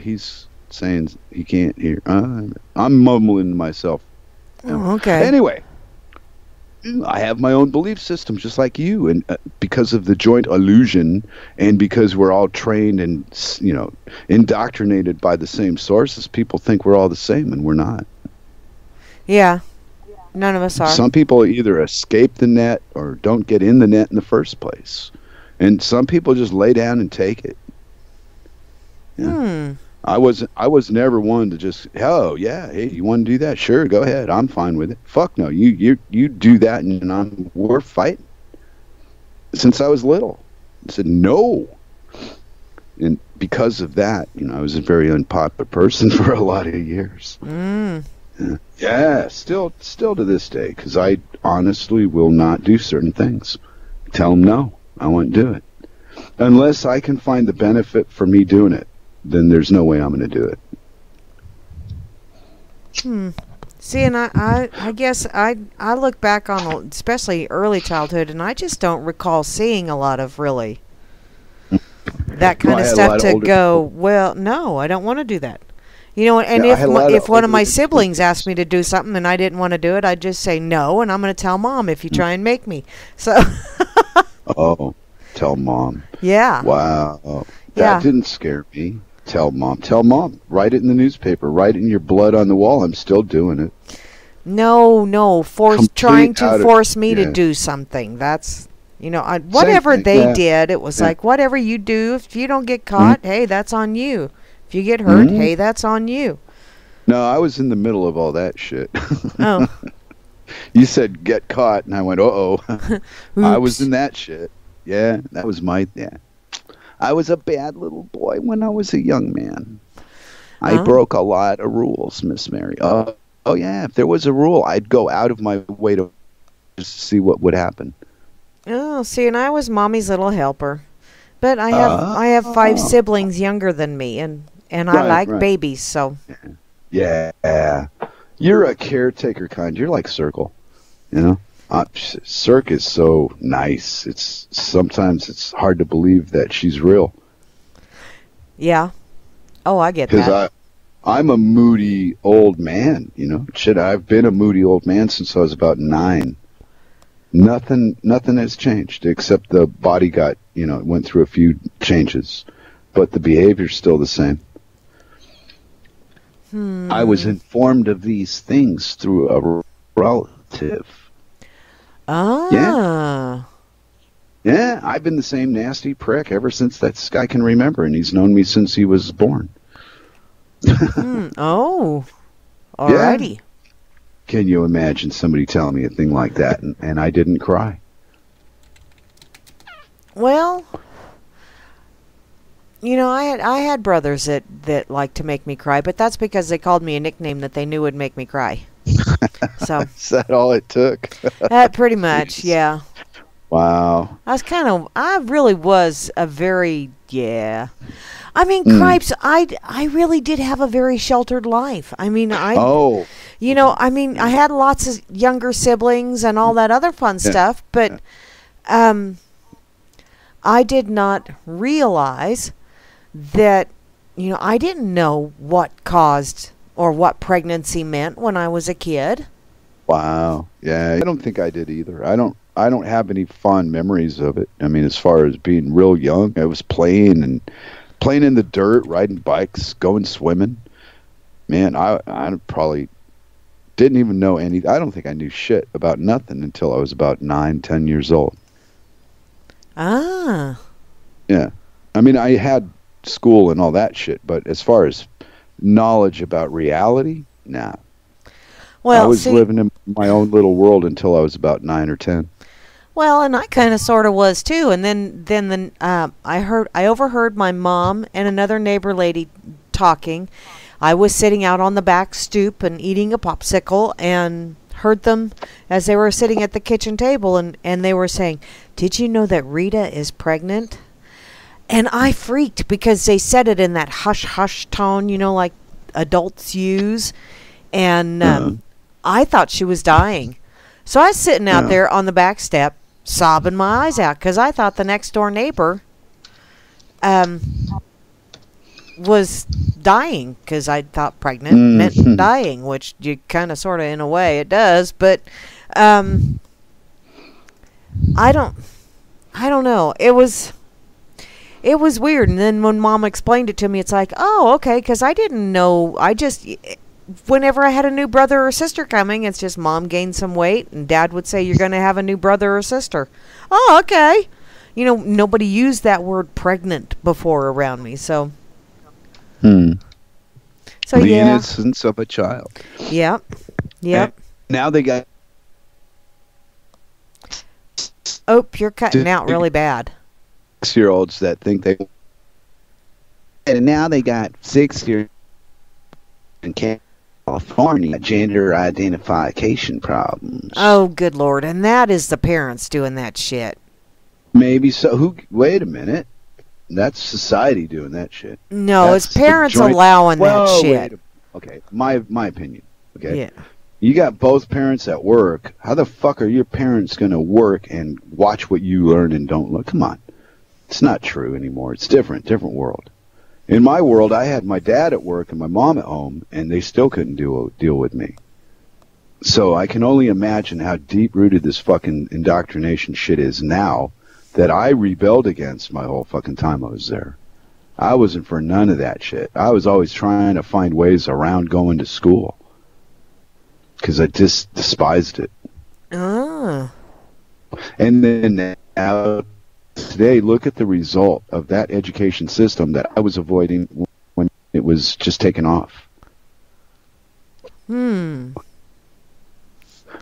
He's saying he can't hear. I'm mumbling to myself. Oh, okay. Anyway, I have my own belief system, just like you, and because of the joint illusion, and because we're all trained and indoctrinated by the same sources, people think we're all the same, and we're not. Yeah. None of us are. Some people either escape the net or don't get in the net in the first place, and some people just lay down and take it. Yeah. I was never one to just, hey, you want to do that? Sure, go ahead. I'm fine with it. Fuck no, you do that, and we're fighting. Since I was little, I said no, and because of that, I was a very unpopular person for a lot of years. Yeah, still to this day, because I honestly will not do certain things. Tell them no, I won't do it unless I can find the benefit for me doing it. Then there's no way I'm going to do it. See, and I guess I look back on especially early childhood, and I just don't recall seeing a lot of really that kind of stuff to go, well, no, I don't want to do that. And if one of my siblings asked me to do something and I didn't want to do it, I'd just say no, and I'm going to tell Mom if you try and make me. So. Oh, tell Mom. Yeah. Wow. Yeah. That didn't scare me. Tell Mom. Write it in the newspaper. Write it in your blood on the wall. I'm still doing it. No. Trying to force me to do something. That's, whatever they did, it was like, whatever you do, if you don't get caught, hey, that's on you. If you get hurt, hey, that's on you. No, I was in the middle of all that shit. Oh. You said get caught, and I went, uh-oh. I was in that shit. Yeah, that was I was a bad little boy when I was a young man. I broke a lot of rules, Miss Mary. Oh, yeah. If there was a rule, I'd go out of my way to just see what would happen. Oh, see, and I was Mommy's little helper. But I have 5 siblings younger than me, and I like babies, so. Yeah. You're a caretaker kind. You're like Circle, Cirque is so nice. Sometimes it's hard to believe that she's real. Yeah. Oh, I get Because that. I'm a moody old man, you know. Shit, I've been a moody old man since I was about 9. Nothing has changed except the body got, you know, it went through a few changes, but the behavior's still the same. I was informed of these things through a relative. Ah. Yeah, I've been the same nasty prick ever since that guy can remember, and he's known me since he was born. Oh. Alrighty. Yeah. Can you imagine somebody telling me a thing like that, and I didn't cry? Well, you know, I had brothers that liked to make me cry, but that's because they called me a nickname that they knew would make me cry. So Is that all it took? that pretty much, yeah. Wow. I really was a very, yeah. I mean, Cripes, I really did have a very sheltered life. I mean, Oh. you know, I mean, I had lots of younger siblings and all that other fun stuff, but I did not realize that, you know, I didn't know what caused or what pregnancy meant when I was a kid. Wow. Yeah, I don't think I did either. I don't have any fond memories of it. I mean, as far as being real young, I was playing in the dirt, riding bikes, going swimming. Man, I probably didn't even know any. I don't think I knew shit about nothing until I was about 9, 10 years old. Ah. Yeah. I mean, I had school and all that shit, but as far as knowledge about reality, nah. Well, I was living in my own little world until I was about 9 or 10. well, and I kind of sort of was too. And then I overheard my mom and another neighbor lady talking. I was sitting out on the back stoop and eating a popsicle and heard them as they were sitting at the kitchen table, and they were saying, "Did you know that Rita is pregnant?" And I freaked because they said it in that hush hush tone, you know, like adults use. And I thought she was dying. So I was sitting out there on the back step, sobbing my eyes out because I thought the next door neighbor was dying, because I thought pregnant meant dying, which you kind of sort of in a way it does, but I don't know. It was weird. And then when Mom explained it to me, it's like, oh, okay, because I didn't know. Whenever I had a new brother or sister coming, it's just Mom gained some weight and Dad would say, you're going to have a new brother or sister. Oh, okay. You know, nobody used that word pregnant before around me, so. So the yeah. innocence of a child. Yep. And now they got. Oh, you're cutting out really bad. 6-year-olds that think they. And now they got 6-year in California gender identification problems. Oh, good Lord! And that is the parents doing that shit. Maybe so. Wait a minute. That's society doing that shit. No, it's parents allowing that shit. Okay, my opinion. Okay. Yeah. You got both parents at work. How the fuck are your parents going to work and watch what you learn and don't learn? Come on. It's not true anymore. It's different world. In my world, I had my dad at work and my mom at home, and they still couldn't deal with me. So I can only imagine how deep-rooted this fucking indoctrination shit is now that I rebelled against my whole fucking time I was there. I wasn't for none of that shit. I was always trying to find ways around going to school because I just despised it. Ah. And then now, today, look at the result of that education system that I was avoiding when it was just taken off. Now,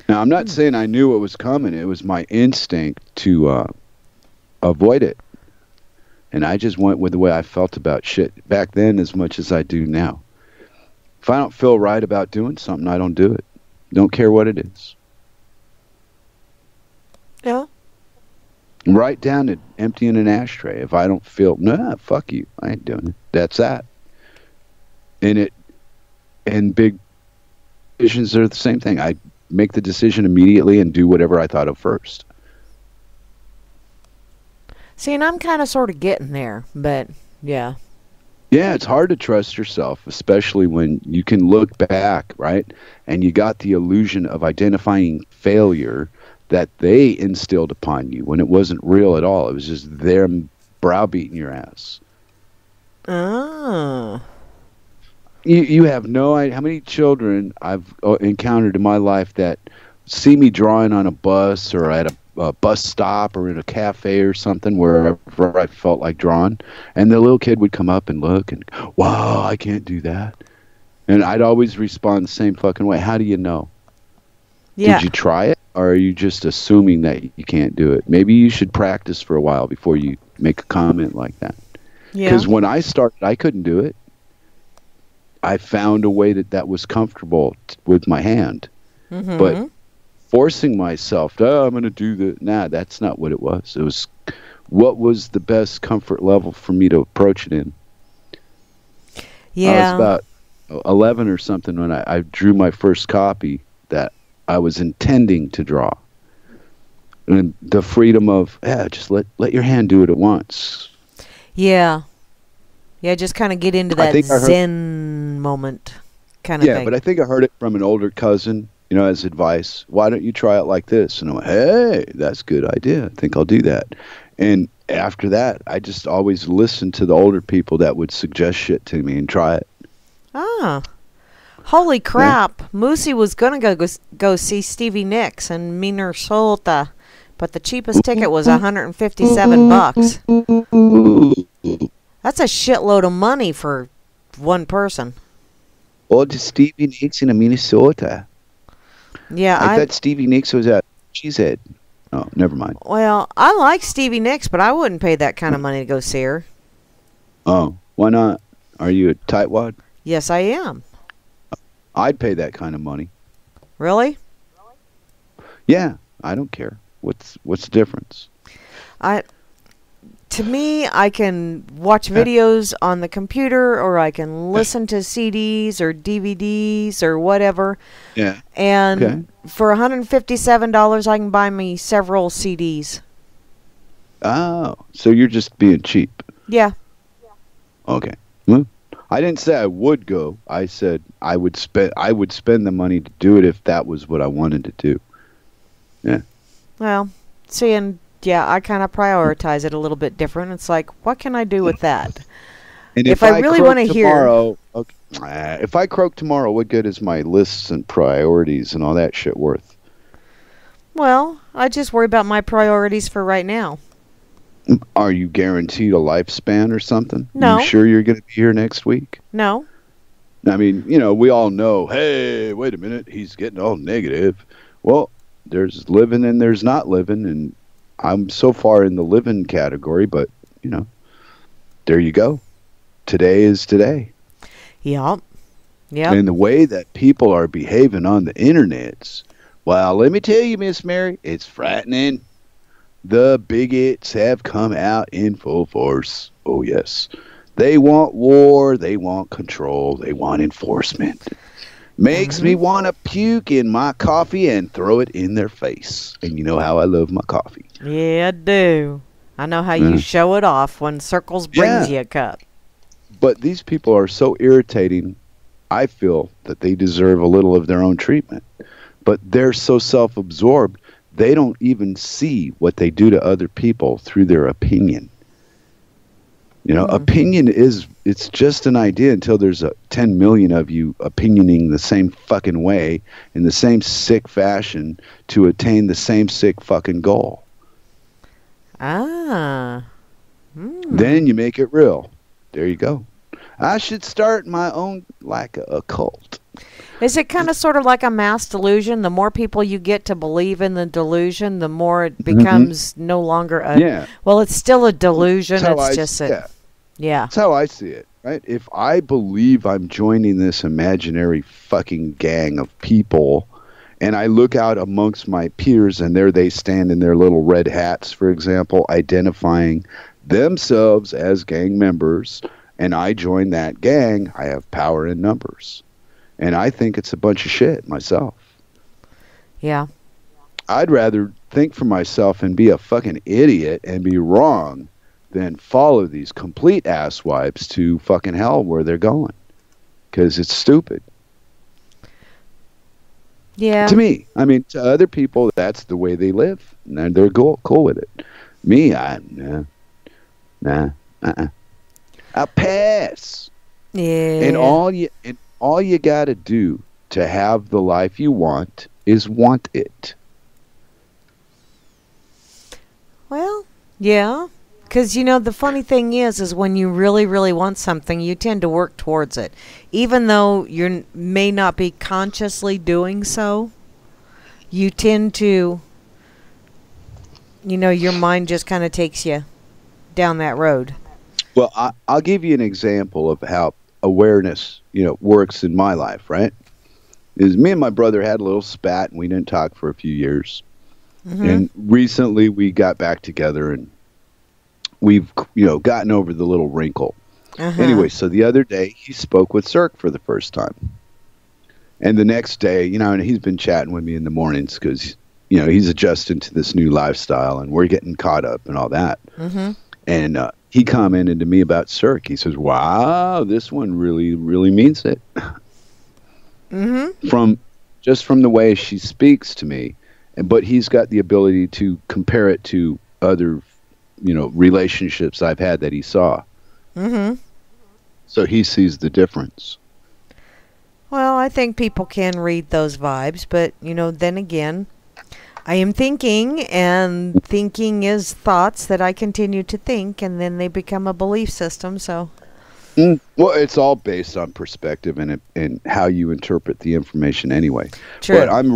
I'm not saying I knew what was coming. It was my instinct to avoid it. And I just went with the way I felt about shit back then as much as I do now. If I don't feel right about doing something, I don't do it. Don't care what it is. Yeah. Right down to emptying an ashtray. If I don't feel, nah, fuck you. I ain't doing it. That's that. And big decisions are the same thing. I make the decision immediately and do whatever I thought of first. See, and I'm kind of sort of getting there, but yeah. Yeah, it's hard to trust yourself, especially when you can look back, right? And you got the illusion of identifying failure that they instilled upon you when it wasn't real at all. It was just them browbeating your ass. Oh. You have no idea how many children I've encountered in my life that see me drawing on a bus or at a bus stop or in a cafe or something wherever I felt like drawing, and the little kid would come up and look and, wow, I can't do that. And I'd always respond the same fucking way. How do you know? Yeah. Did you try it, or are you just assuming that you can't do it? Maybe you should practice for a while before you make a comment like that. Yeah. Because when I started, I couldn't do it. I found a way that was comfortable with my hand. Mm-hmm. But forcing myself, I'm going to do the... Nah, that's not what it was. It was what was the best comfort level for me to approach it in. Yeah. I was about 11 or something when I drew my first copy that I was intending to draw. And the freedom of, just let your hand do it at once. Yeah. Yeah, just kind of get into that zen moment kind of thing. Yeah, but I think I heard it from an older cousin, as advice. Why don't you try it like this? And I went, hey, that's a good idea. I think I'll do that. And after that, I just always listened to the older people that would suggest shit to me and try it. Ah. Holy crap. Yeah. Moosey was going to go see Stevie Nicks in Minnesota, but the cheapest ticket was $157. That's a shitload of money for one person. Oh, the Stevie Nicks in Minnesota. Yeah, I thought Stevie Nicks was at Cheesehead. Oh, never mind. Well, I like Stevie Nicks, but I wouldn't pay that kind of money to go see her. Oh, why not? Are you a tightwad? Yes, I am. I'd pay that kind of money. Really? Yeah, I don't care. What's the difference? To me, I can watch videos on the computer, or I can listen to CDs or DVDs or whatever. Yeah. And for $157, I can buy me several CDs. Oh, so you're just being cheap. Yeah. Okay. Well, I didn't say I would go. I said I would spend the money to do it if that was what I wanted to do. Yeah. Well, yeah, I kind of prioritize it a little bit different. It's like, what can I do with that? And if I really want to hear... if I croak tomorrow, what good is my lists and priorities and all that shit worth? Well, I just worry about my priorities for right now. Are you guaranteed a lifespan or something? No. You sure you're going to be here next week? No. I mean, we all know, hey, wait a minute, he's getting all negative. Well, there's living and there's not living, and I'm so far in the living category, but, there you go. Today is today. Yep. Yep. And the way that people are behaving on the internets, well, let me tell you, Miss Mary, it's frightening. The bigots have come out in full force. Oh, yes. They want war. They want control. They want enforcement. Makes me want to puke in my coffee and throw it in their face. And you know how I love my coffee. Yeah, I do. I know how you show it off when Circles brings you a cup. But these people are so irritating, I feel that they deserve a little of their own treatment. But they're so self-absorbed, they don't even see what they do to other people through their opinion. Opinion it's just an idea until there's 10 million of you opinioning the same fucking way in the same sick fashion to attain the same sick fucking goal. Ah. Then you make it real. There you go. I should start my own, like a cult. Is it kind of sort of like a mass delusion? The more people you get to believe in the delusion, the more it becomes no longer a... Yeah. Well, it's still a delusion. It's just a... Yeah. That's how I see it, right? If I believe I'm joining this imaginary fucking gang of people, and I look out amongst my peers, and there they stand in their little red hats, for example, identifying themselves as gang members, and I join that gang, I have power in numbers. And I think it's a bunch of shit myself. Yeah. I'd rather think for myself and be a fucking idiot and be wrong than follow these complete asswipes to fucking hell where they're going. Because it's stupid. Yeah. To me. I mean, to other people, that's the way they live. And they're cool with it. Me, nah. I'll pass. Yeah. And all you got to do to have the life you want is want it. Well, yeah. Because, the funny thing is when you really, really want something, you tend to work towards it. Even though you may not be consciously doing so, you tend to, your mind just kind of takes you down that road. Well, I'll give you an example of how awareness, works in my life, right? Is me and my brother had a little spat, and we didn't talk for a few years. Mm-hmm. And recently we got back together, and we've, gotten over the little wrinkle. Uh-huh. Anyway, so the other day he spoke with Cirque for the first time. And the next day, and he's been chatting with me in the mornings because, he's adjusting to this new lifestyle, and we're getting caught up and all that. Mm-hmm. And he commented to me about Cirque. He says, wow, this one really, really means it. Mm-hmm. From the way she speaks to me. But he's got the ability to compare it to other, relationships I've had that he saw. Mm-hmm. So he sees the difference. Well, I think people can read those vibes, but, then again, I am thinking, and thinking is thoughts that I continue to think, and then they become a belief system, so... Well, it's all based on perspective and how you interpret the information anyway. True. But I'm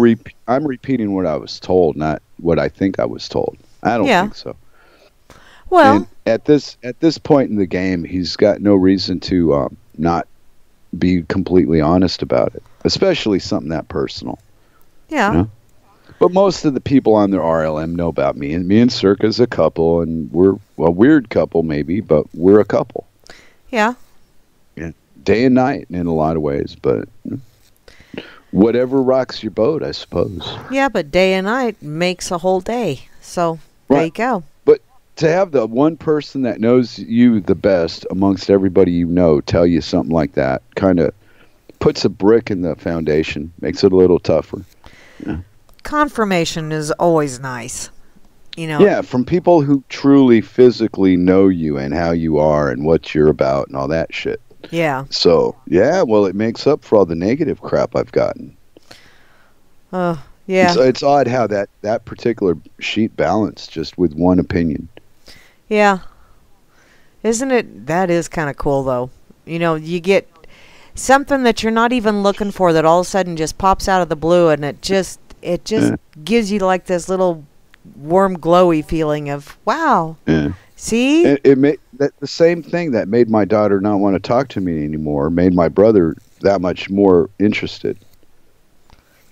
repeating what I was told, not what I think I was told. I don't think so. Well, and at this point in the game, he's got no reason to not be completely honest about it, especially something that personal. Yeah. But most of the people on their RLM know about me, and me and Circa's a couple, and we're a weird couple maybe, but we're a couple. Yeah. Yeah. Day and night in a lot of ways, but whatever rocks your boat, I suppose. Yeah, but day and night makes a whole day. So there you go. But to have the one person that knows you the best amongst everybody you know tell you something like that kind of puts a brick in the foundation, makes it a little tougher. Yeah. Confirmation is always nice. Yeah, from people who truly physically know you and how you are and what you're about and all that shit. Yeah. So, yeah, well, it makes up for all the negative crap I've gotten. Yeah. It's odd how that particular sheet balanced just with one opinion. Yeah. Isn't it? That is kind of cool, though. You get something that you're not even looking for that all of a sudden just pops out of the blue, and it just gives you like this little warm, glowy feeling of, wow. Yeah. See? It made the same thing that made my daughter not want to talk to me anymore, made my brother that much more interested.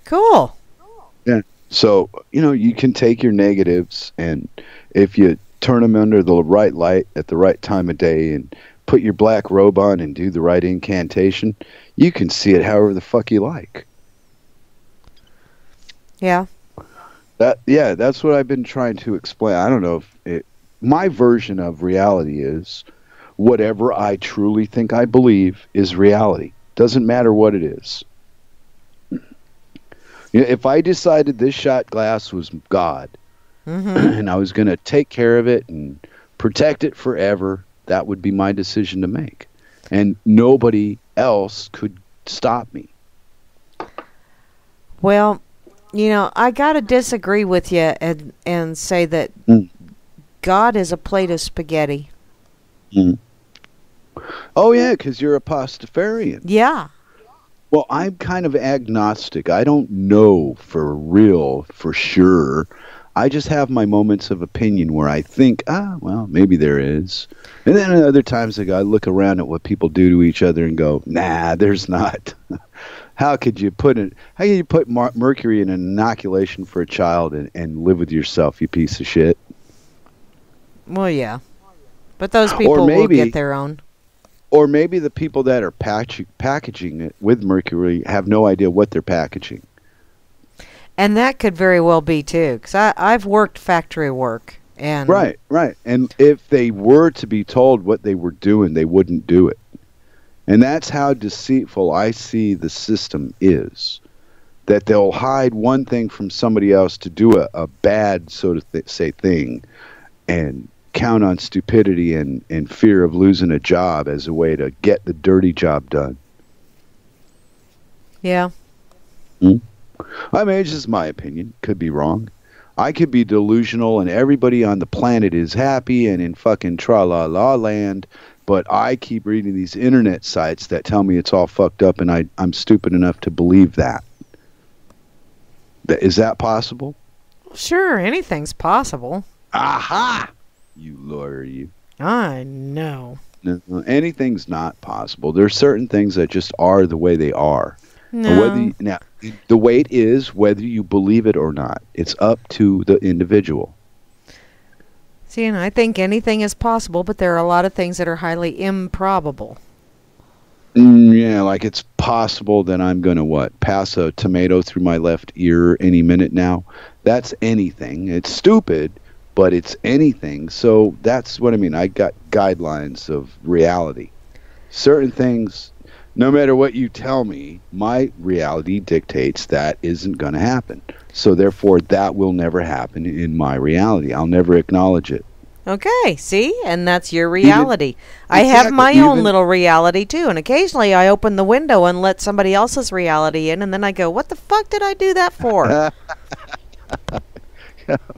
Cool. Yeah. So, you can take your negatives, and if you turn them under the right light at the right time of day and put your black robe on and do the right incantation, you can see it however the fuck you like. Yeah. That's what I've been trying to explain. I don't know if my version of reality is whatever I truly think I believe is reality. Doesn't matter what it is. If I decided this shot glass was God, and I was going to take care of it and protect it forever, that would be my decision to make. And nobody else could stop me. Well, I got to disagree with you and say that God is a plate of spaghetti. Oh, yeah, because you're a Pastafarian. Yeah. Well, I'm kind of agnostic. I don't know for sure. I just have my moments of opinion where I think, well, maybe there is. And then at other times I look around at what people do to each other and go, nah, there's not. How could you put mercury in an inoculation for a child and live with yourself, you piece of shit? Well, yeah. But those people will get their own. Or maybe the people that are packaging it with mercury have no idea what they're packaging. And that could very well be, too. Because I've worked factory work. And Right, right. And if they were to be told what they were doing, they wouldn't do it. And that's how deceitful I see the system is. That they'll hide one thing from somebody else to do a bad, so to say, thing, and count on stupidity and fear of losing a job as a way to get the dirty job done. Yeah. I mean, it's just my opinion. Could be wrong. I could be delusional and everybody on the planet is happy and in fucking tra-la-la land, but I keep reading these internet sites that tell me it's all fucked up, and I'm stupid enough to believe that. Is that possible? Sure, anything's possible. Aha! You lawyer, you. I know. No, anything's not possible. There are certain things that just are the way they are. No. Now, the way it is, whether you believe it or not, it's up to the individual. See, and I think anything is possible, but there are a lot of things that are highly improbable. Yeah, like it's possible that I'm going to, pass a tomato through my left ear any minute now. That's anything. It's stupid, but it's anything. So that's what I mean. I got guidelines of reality. Certain things, no matter what you tell me, my reality dictates that isn't going to happen. So therefore, that will never happen in my reality. I'll never acknowledge it. Okay, see? And that's your reality. I have my own little reality, too. And occasionally I open the window and let somebody else's reality in, and then I go, what the fuck did I do that for?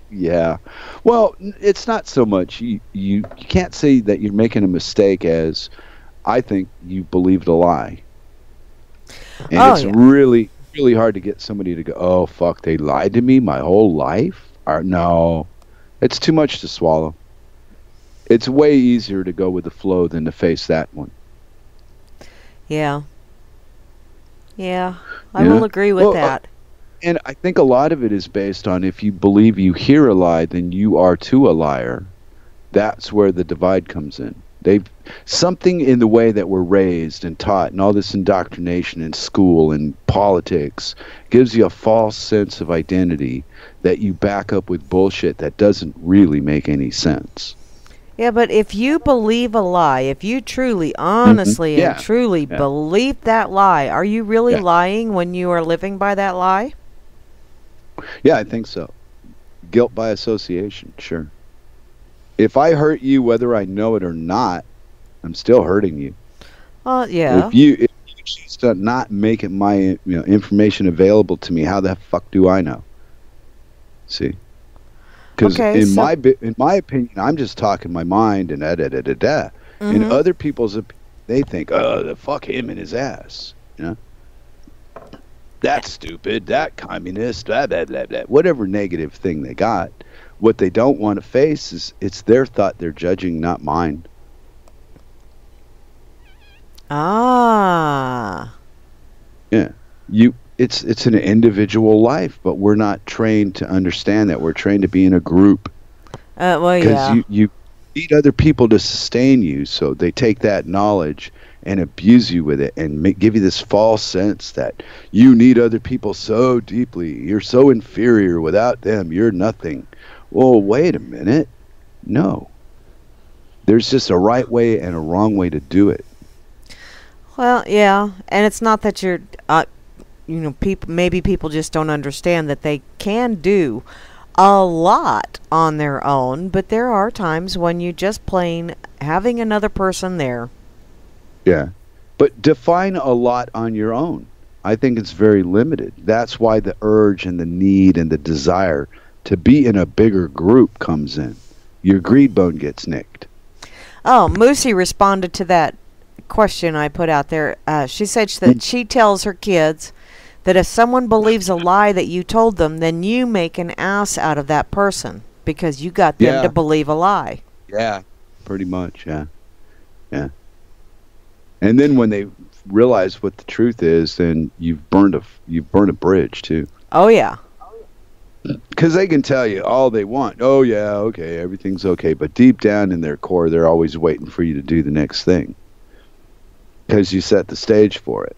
Yeah. Well, it's not so much. You can't say that you're making a mistake as, I think, you believed a lie. And it's really, really hard to get somebody to go, oh, fuck, they lied to me my whole life? Or, no. It's too much to swallow. It's way easier to go with the flow than to face that one. Yeah. Yeah, I will agree with that. And I think a lot of it is based on if you believe you hear a lie, then you are too a liar. That's where the divide comes in. Something in the way that we're raised and taught and all this indoctrination in school and politics gives you a false sense of identity that you back up with bullshit that doesn't really make any sense. Yeah, but if you believe a lie, if you truly, honestly, and truly believe that lie, are you really lying when you are living by that lie? Yeah, I think so. Guilt by association, sure. If I hurt you, whether I know it or not, I'm still hurting you. Yeah. If you choose to not make it my information available to me, how the fuck do I know? See? Because in my opinion, I'm just talking my mind and da-da-da-da-da. In other people's opinion, they think, oh, fuck him in his ass. You know? That's stupid, that communist, blah, blah, blah, blah. Whatever negative thing they got. What they don't want to face is it's their thought they're judging, not mine. Ah. Yeah. It's an individual life, but we're not trained to understand that. We're trained to be in a group. Well, yeah. Because you need other people to sustain you, so they take that knowledge and abuse you with it and give you this false sense that you need other people so deeply. You're so inferior. Without them, you're nothing. Well, wait a minute. No. There's just a right way and a wrong way to do it. Well, yeah, and it's not that you're, people just don't understand that they can do a lot on their own, but there are times when you just plain having another person there. Yeah, but define a lot on your own. I think it's very limited. That's why the urge and the need and the desire to be in a bigger group comes in. Your greed bone gets nicked. Oh, Moosey responded to that question I put out there. She said that she tells her kids that if someone believes a lie that you told them, then you make an ass out of that person because you got them to believe a lie. Yeah, pretty much, yeah. Yeah. And then when they realize what the truth is, then you've burned a bridge too. Oh yeah. Because they can tell you all they want. Oh yeah, okay, everything's okay. But deep down in their core, they're always waiting for you to do the next thing. Because you set the stage for it.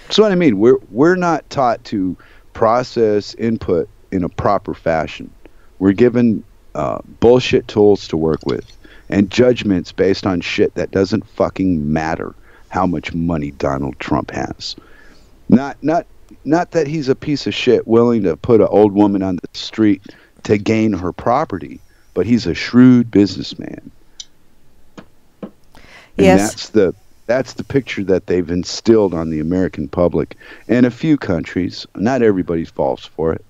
That's what I mean. We're not taught to process input in a proper fashion. We're given bullshit tools to work with, and judgments based on shit that doesn't fucking matter how much money Donald Trump has. Not that he's a piece of shit willing to put an old woman on the street to gain her property, but he's a shrewd businessman. Yes. And that's the picture that they've instilled on the American public and a few countries. Not everybody falls for it.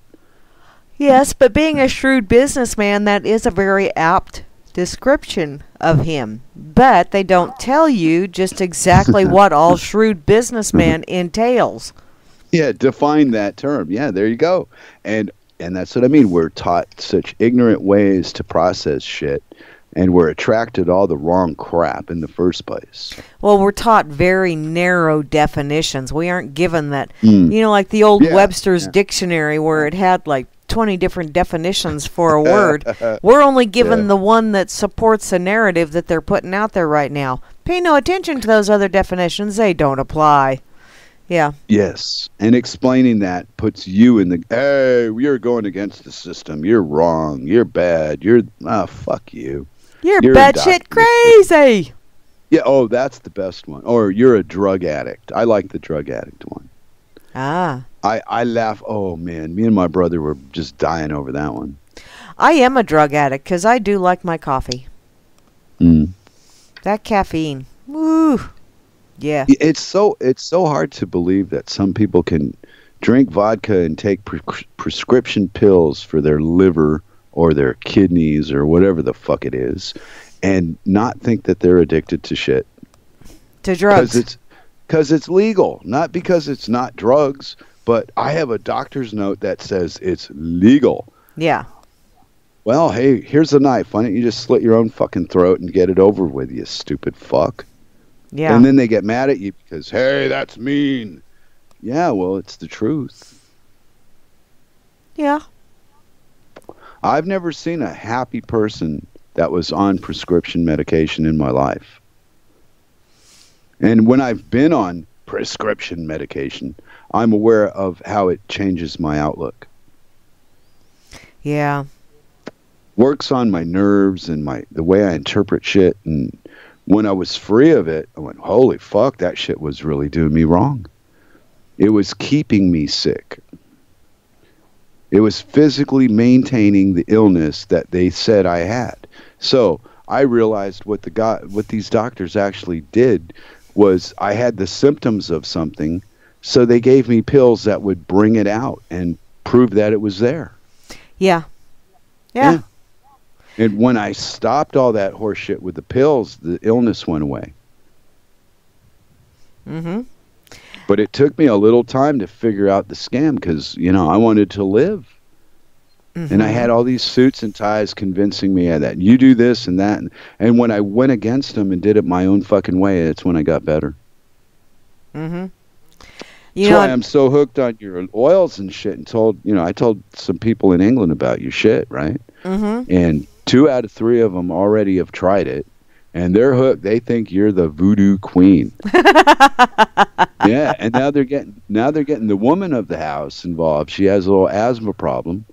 Yes, but being a shrewd businessman, that is a very apt description of him. But they don't tell you just exactly what all shrewd businessman entails. Yeah, define that term. Yeah, there you go. And that's what I mean. We're taught such ignorant ways to process shit, and we're attracted to all the wrong crap in the first place. Well, we're taught very narrow definitions. We aren't given that, like the old Webster's dictionary where it had like 20 different definitions for a word. We're only given the one that supports the narrative that they're putting out there right now. Pay no attention to those other definitions. They don't apply. Yeah. Yes. And explaining that puts you in the, hey, you're going against the system. You're wrong. You're bad. Fuck you. You're batshit crazy. Yeah. Oh, that's the best one. Or you're a drug addict. I like the drug addict one. Ah. I laugh. Oh, man. Me and my brother were just dying over that one. I am a drug addict because I do like my coffee. That caffeine. Woo. Yeah. It's so hard to believe that some people can drink vodka and take prescription pills for their liver or their kidneys or whatever the fuck it is and not think that they're addicted to shit. To drugs. Because it's legal, not because it's not drugs, but I have a doctor's note that says it's legal. Yeah. Well, hey, here's a knife. Why don't you just slit your own fucking throat and get it over with, you stupid fuck? Yeah. And then they get mad at you because, hey, that's mean. Yeah, well, it's the truth. Yeah. I've never seen a happy person that was on prescription medication in my life. And when I've been on prescription medication, I'm aware of how it changes my outlook. Yeah. Works on my nerves and the way I interpret shit. And when I was free of it, I went, holy fuck, that shit was really doing me wrong. It was keeping me sick. It was physically maintaining the illness that they said I had. So I realized what these doctors actually did was I had the symptoms of something, so they gave me pills that would bring it out and prove that it was there. Yeah. Yeah. And when I stopped all that horse shit with the pills, the illness went away. Mm-hmm. But it took me a little time to figure out the scam because, I wanted to live. Mm-hmm. And I had all these suits and ties convincing me that you do this and that. And when I went against them and did it my own fucking way, it's when I got better. Mm-hmm. That's why I'm so hooked on your oils and shit and I told some people in England about your shit, right? Mm-hmm. And 2 out of 3 of them already have tried it. And they're hooked. They think you're the voodoo queen. Yeah, and now they're getting the woman of the house involved. She has a little asthma problem,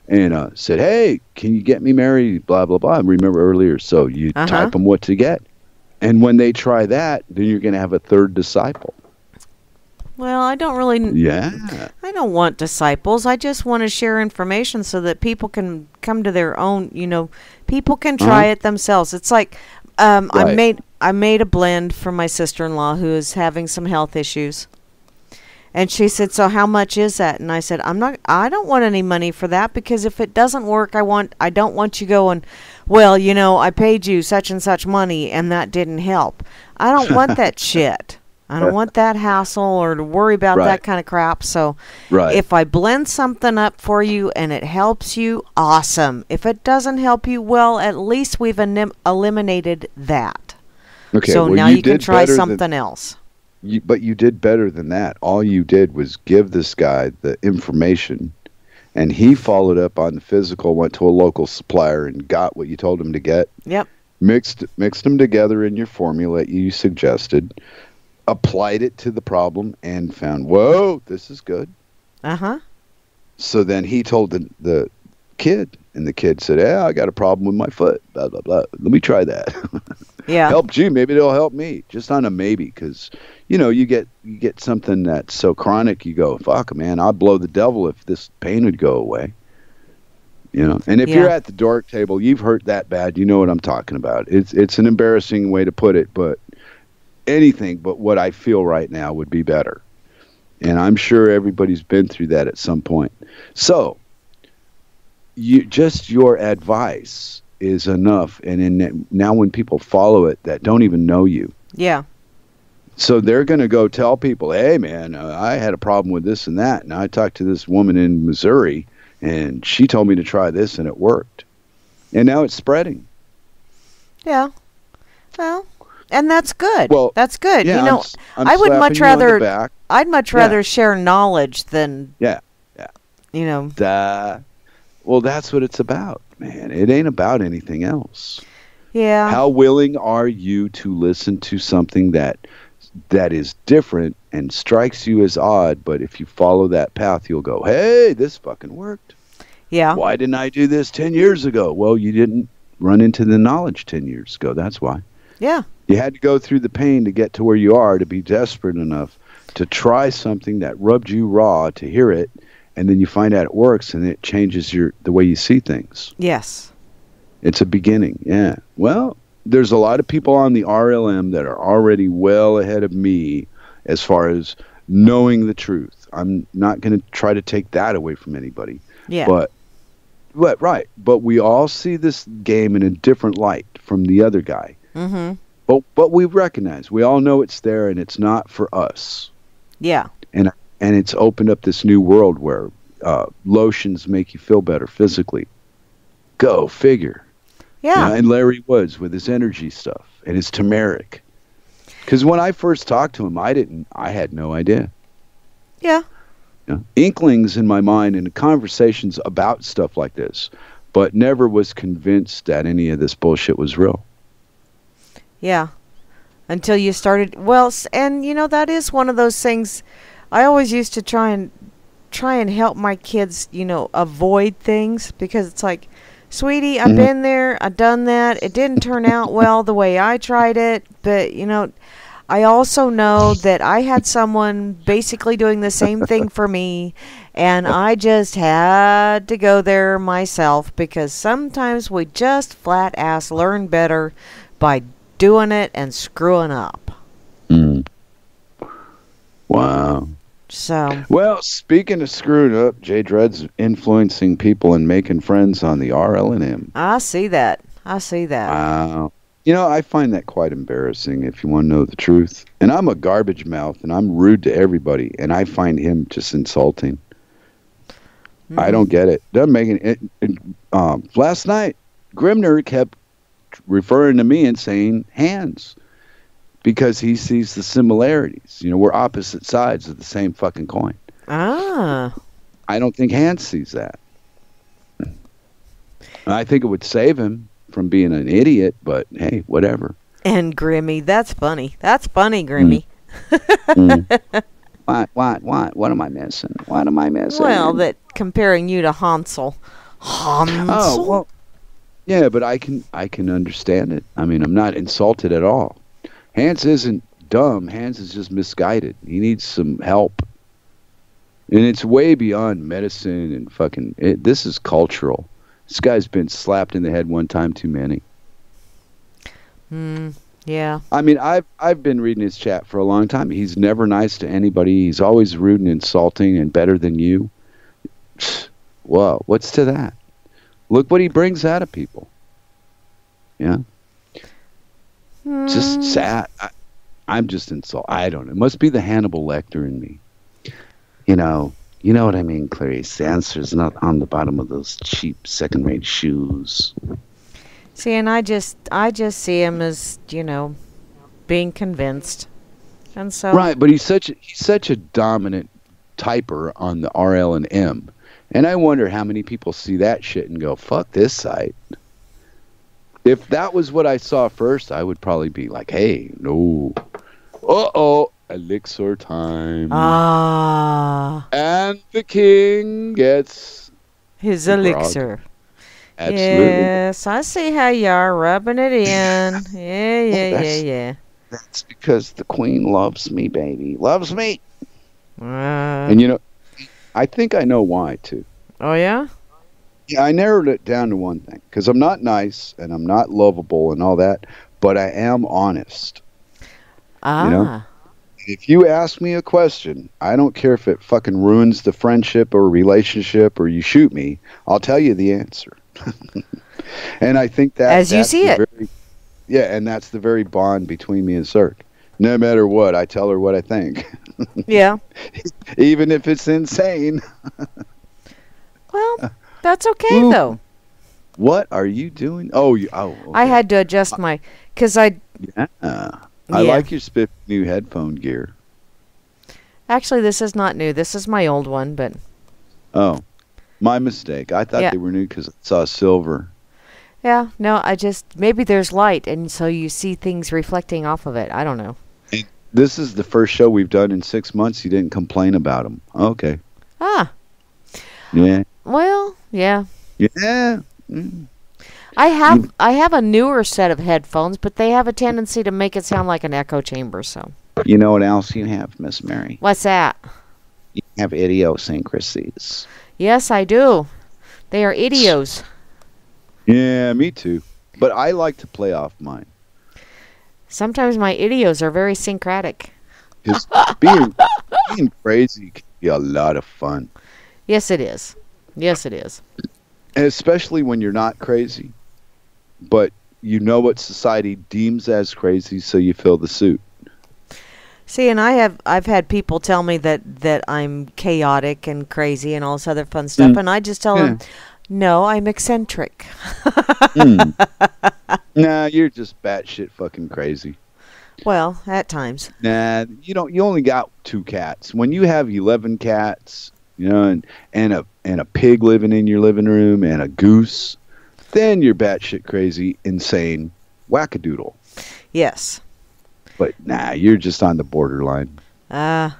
and said, "Hey, can you get me married?" Blah blah blah. I remember earlier. So you type them what to get, and when they try that, then you're going to have a third disciple. Well, I don't really. Yeah. I don't want disciples. I just want to share information so that people can come to their own. People can try it themselves. It's like. Right. I made a blend for my sister-in-law who is having some health issues. And she said, "So how much is that?" And I said, I don't want any money for that because if it doesn't work, I don't want you going, "Well, I paid you such and such money and that didn't help." I don't want that shit. I don't want that hassle or to worry about that kind of crap. So if I blend something up for you and it helps you, awesome. If it doesn't help you, well, at least we've eliminated that. Okay, so now you can try something else. But you did better than that. All you did was give this guy the information, and he followed up on the physical, went to a local supplier and got what you told him to get. Yep. Mixed them together in your formula you suggested. Applied it to the problem and found, whoa, this is good. Uh-huh. So then he told the kid, And the kid said, "Yeah, I got a problem with my foot. Blah blah blah. Let me try that." Yeah. Help you, maybe it'll help me. Just on a maybe, because you get something that's so chronic, you go, "Fuck, man, I'd blow the devil if this pain would go away." And if you're at the dork table, you've hurt that bad. You know what I'm talking about. It's an embarrassing way to put it, but anything but what I feel right now would be better. And I'm sure everybody's been through that at some point. So, your advice is enough. And now when people follow it that don't even know you. Yeah. So they're going to go tell people, "Hey, man, I had a problem with this and that. And I talked to this woman in Missouri, and she told me to try this, and it worked." And now it's spreading. Yeah. Well, and that's good. Well, that's good. Yeah, I'm I would much slapping you on the rather. back. I'd much rather share knowledge than. Yeah. Well, that's what it's about, man. It ain't about anything else. Yeah. How willing are you to listen to something that is different and strikes you as odd, but if you follow that path, you'll go, "Hey, this fucking worked." Yeah. Why didn't I do this 10 years ago? Well, you didn't run into the knowledge 10 years ago. That's why. Yeah. You had to go through the pain to get to where you are, to be desperate enough to try something that rubbed you raw, to hear it, and then you find out it works, and it changes the way you see things. Yes. It's a beginning, yeah. Well, there's a lot of people on the RLM that are already well ahead of me as far as knowing the truth. I'm not going to try to take that away from anybody. Yeah. But we all see this game in a different light from the other guy. Mm-hmm. But we recognize, we all know it's there, and it's not for us. Yeah. And it's opened up this new world where lotions make you feel better physically. Go figure. Yeah. And Larry Woods with his energy stuff and his turmeric. Because when I first talked to him, I had no idea. Yeah. Inklings in my mind and conversations about stuff like this, but never was convinced that any of this bullshit was real. Yeah. Until you started. Well, and that is one of those things. I always used to try and help my kids, avoid things, because it's like, "Sweetie, I've been there, I've done that. It didn't turn out well the way I tried it, but I also know that I had someone basically doing the same thing for me, and I just had to go there myself, because sometimes we just flat ass learn better by doing it and screwing up." Wow. So. Well, speaking of screwing up, Jay Dredd's influencing people and making friends on the RLM. I see that. Wow. I find that quite embarrassing, if you want to know the truth. And I'm a garbage mouth, and I'm rude to everybody, and I find him just insulting. I don't get it. Doesn't make it. Last night, Grimner kept referring to me and saying hands, because he sees the similarities. We're opposite sides of the same fucking coin. Ah. I don't think Hans sees that. I think it would save him from being an idiot, but hey, whatever. And Grimmy, that's funny. That's funny, Grimmy. What am I missing? What am I missing? Well, that comparing you to Hansel. Oh, well, yeah, but I can understand it. I mean, I'm not insulted at all. Hans isn't dumb. Hans is just misguided. He needs some help. And it's way beyond medicine and fucking... this is cultural. This guy's been slapped in the head one time too many. Yeah. I mean, I've been reading his chat for a long time. He's never nice to anybody. He's always rude and insulting and better than you. Whoa, what's to that? Look what he brings out of people. Yeah. Just sad. I'm just insulted. I don't know. It must be the Hannibal Lecter in me. You know what I mean, Clarice. The answer's not on the bottom of those cheap second-rate shoes. See, and I just see him as, being convinced. And so right, but he's such a dominant typer on the RL and M. And I wonder how many people see that shit and go, "Fuck this site." If that was what I saw first, I would probably be like, "Hey, no. Uh-oh, elixir time." Ah. And the king gets his elixir. Absolutely. Yes, I see how you are rubbing it in. That's- Yeah. That's because the queen loves me, baby. Loves me. Uh, And I think I know why too. oh, yeah? Yeah, I narrowed it down to one thing because I'm not nice and I'm not lovable and all that, but I am honest. Ah. If you ask me a question, I don't care if it fucking ruins the friendship or relationship or you shoot me, I'll tell you the answer. And I think that As you see it. And that's the very bond between me and Cirque. No matter what, I tell her what I think. Yeah. Even if it's insane. Well, that's okay, Ooh. though. What are you doing? Okay. I had to adjust because I like your spiffy new headphone gear. actually, this is not new. This is my old one, but Oh, my mistake. I thought they were new because I saw silver. yeah, no, maybe there's light, and so you see things reflecting off of it. I don't know. This is the first show we've done in 6 months. You didn't complain about them. Okay. Ah. Yeah. Well, yeah. Yeah. I have a newer set of headphones, but they have a tendency to make it sound like an echo chamber, so. You know what else you have, Miss Mary? What's that? You have idiosyncrasies. Yes, I do. They are idios. Yeah, me too. But I like to play off mine. Sometimes my idios are very syncretic. Because being crazy can be a lot of fun. Yes, it is. Yes, it is. And especially when you're not crazy. But you know what society deems as crazy, so you fill the suit. See, and I've had people tell me that I'm chaotic and crazy and all this other fun stuff, and I just tell them, no, I'm eccentric. Nah, you're just batshit fucking crazy. Well, at times. Nah, you only got 2 cats. When you have 11 cats, and a pig living in your living room and a goose, then you're batshit crazy, insane, wackadoodle. Yes. But nah, you're just on the borderline. I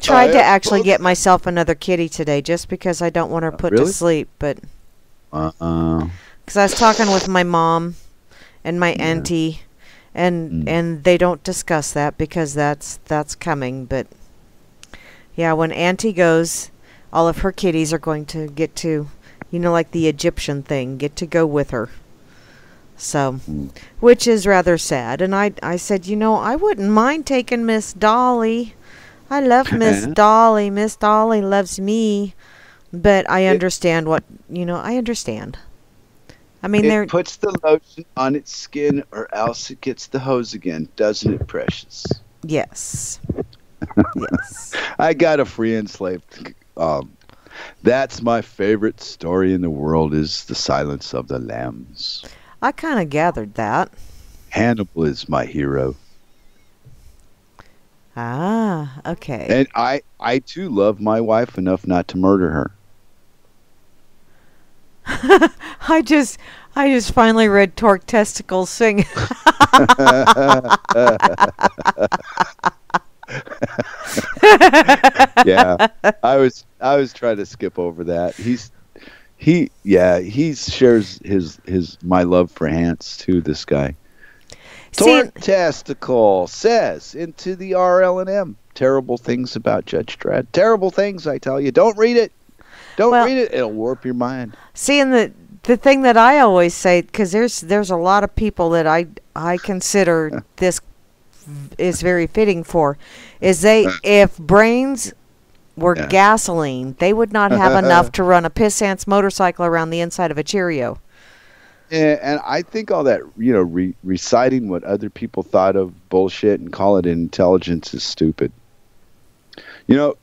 tried to actually get myself another kitty today just because I don't want her put to sleep, but because I was talking with my mom and my auntie, and they don't discuss that because that's coming. But yeah, when auntie goes, all of her kitties are going to get to, like the Egyptian thing, get to go with her. So, which is rather sad. And I said, I wouldn't mind taking Miss Dolly. I love Miss Dolly. Miss Dolly loves me. But I understand I understand. I mean, it puts the lotion on its skin or else it gets the hose again, doesn't it, precious? Yes. Yes. I got a free enslaved. That's my favorite story in the world is The Silence of the Lambs. I kind of gathered that. Hannibal is my hero. Ah, okay. And I too love my wife enough not to murder her. I just finally read Torque Testicles Sing. Yeah, I was trying to skip over that. He shares his my love for Hans too. This guy. Torque Testicle says into the RL&M terrible things about Judge Dredd. Terrible things, I tell you. Don't read it. Don't read it. It'll warp your mind. See, and the thing that I always say, because there's a lot of people that I consider this is very fitting for, is if brains were gasoline, they would not have enough to run a pissant's motorcycle around the inside of a Cheerio. Yeah, and I think all that, reciting what other people thought of bullshit and call it intelligence is stupid.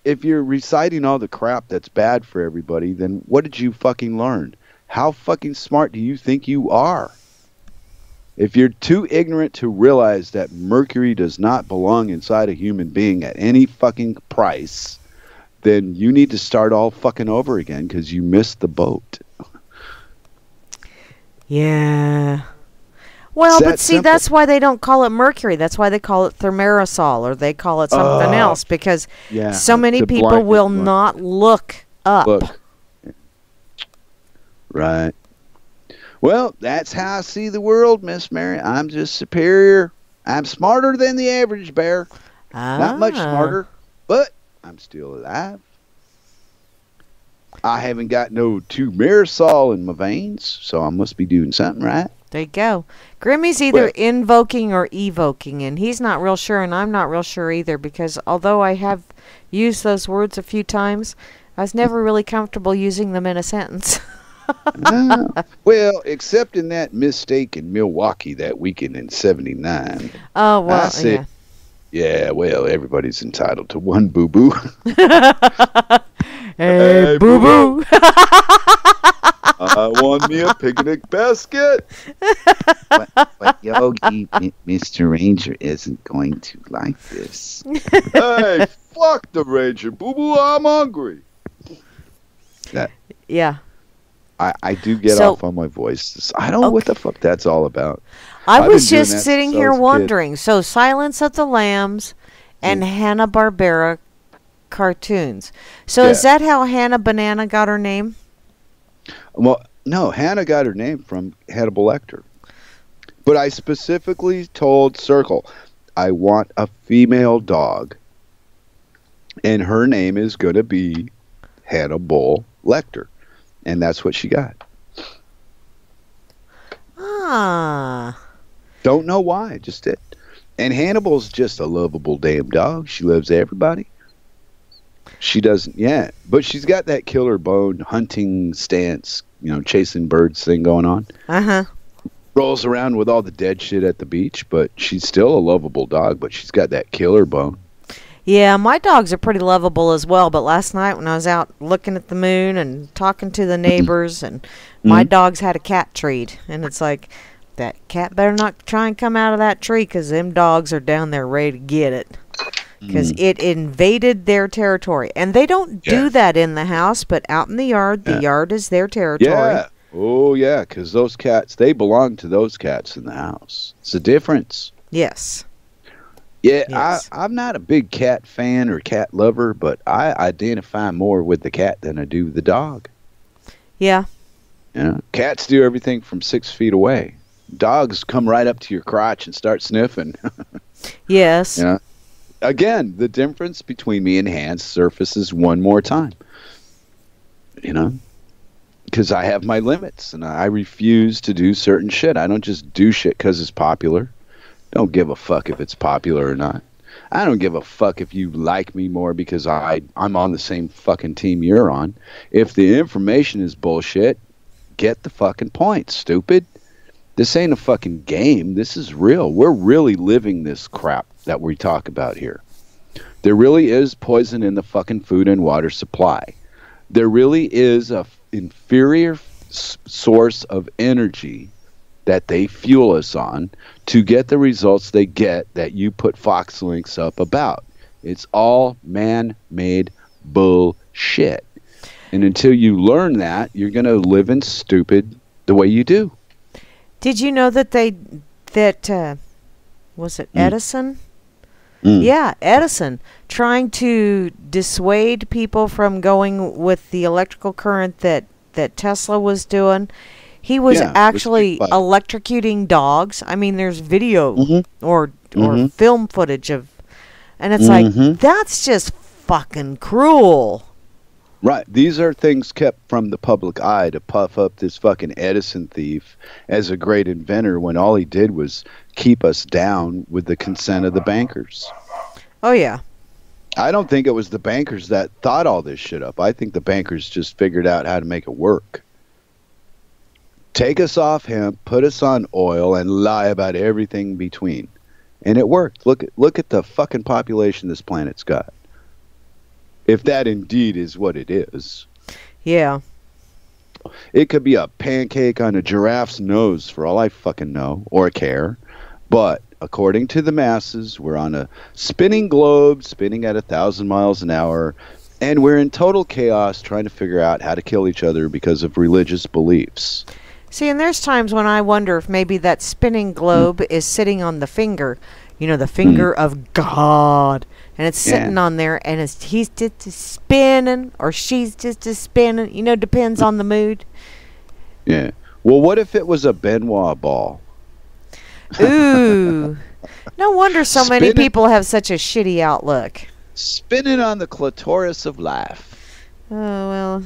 If you're reciting all the crap that's bad for everybody, then what did you fucking learn? How fucking smart do you think you are? If you're too ignorant to realize that mercury does not belong inside a human being at any fucking price, then you need to start all fucking over again because you missed the boat. Yeah. Well, but see, simple. That's why they don't call it mercury. That's why they call it thimerosal, or they call it something else, because so many people will not look up. Right. Well, that's how I see the world, Miss Mary. I'm just superior. I'm smarter than the average bear. Not much smarter, but I'm still alive. I haven't got no Marisol in my veins, so I must be doing something right. There you go. Grimmy's either invoking or evoking, and he's not real sure, and I'm not real sure either, because although I have used those words a few times, I was never really comfortable using them in a sentence. Well, except in that mistake in Milwaukee that weekend in '79. Oh, well, I said, yeah, well, everybody's entitled to one boo-boo. Hey, boo-boo. I want me a picnic basket. But Yogi, Mr. Ranger isn't going to like this. Hey, fuck the Ranger, boo-boo, I'm hungry. Yeah. I do get off on my voice. I don't know what the fuck that's all about. I was just sitting here wondering. So, Silence of the Lambs and Hanna-Barbera cartoons. So, is that how Hannah Banana got her name? Well, no, Hannah got her name from Hannibal Lecter. But I specifically told Circle, I want a female dog, and her name is going to be Hannibal Lecter. And that's what she got. Don't know why, just did. And Hannibal's just a lovable damn dog. She loves everybody. She doesn't, but she's got that killer bone hunting stance, chasing birds thing going on. Rolls around with all the dead shit at the beach, but she's still a lovable dog, but she's got that killer bone. Yeah, my dogs are pretty lovable as well, but last night when I was out looking at the moon and talking to the neighbors, and my dogs had a cat treat, and it's like, that cat better not try and come out of that tree, because them dogs are down there ready to get it. Because it invaded their territory. And they don't do that in the house, but out in the yard is their territory. Yeah. Oh, yeah, because those cats, they belong to those cats in the house. It's a difference. Yes. Yeah, yes. I'm not a big cat fan or cat lover, but I identify more with the cat than I do the dog. Yeah. Cats do everything from 6 feet away. Dogs come right up to your crotch and start sniffing. Yes. Again, the difference between me and Hans surfaces one more time. Because I have my limits, and I refuse to do certain shit. I don't just do shit because it's popular. Don't give a fuck if it's popular or not. I don't give a fuck if you like me more because I'm on the same fucking team you're on. If the information is bullshit, get the fucking point, stupid. This ain't a fucking game. This is real. We're really living this crap that we talk about here. There really is poison in the fucking food and water supply. There really is a inferior source of energy that they fuel us on to get the results they get that you put Fox links up about. It's all man-made bullshit. And until you learn that, you're going to live in stupid the way you do. Did you know that was it Edison? Yeah, Edison, trying to dissuade people from going with the electrical current that Tesla was doing. He was actually electrocuting dogs. I mean, there's video or film footage of, and it's like, that's just fucking cruel. Right. These are things kept from the public eye to puff up this fucking Edison thief as a great inventor when all he did was keep us down with the consent of the bankers. Oh, yeah. I don't think it was the bankers that thought all this shit up. I think the bankers just figured out how to make it work. Take us off hemp, put us on oil, and lie about everything between. And it worked. Look at the fucking population this planet's got. If that indeed is what it is. Yeah. It could be a pancake on a giraffe's nose for all I fucking know or care. But according to the masses, we're on a spinning globe, spinning at 1,000 miles an hour, and we're in total chaos trying to figure out how to kill each other because of religious beliefs. See, and there's times when I wonder if maybe that spinning globe is sitting on the finger, the finger of God. And it's sitting on there, and he's just spinning, or she's just spinning. Depends on the mood. Yeah. Well, what if it was a Benoit ball? Ooh. No wonder so many Spin it- people have such a shitty outlook. Spinning on the clitoris of life. Oh, well,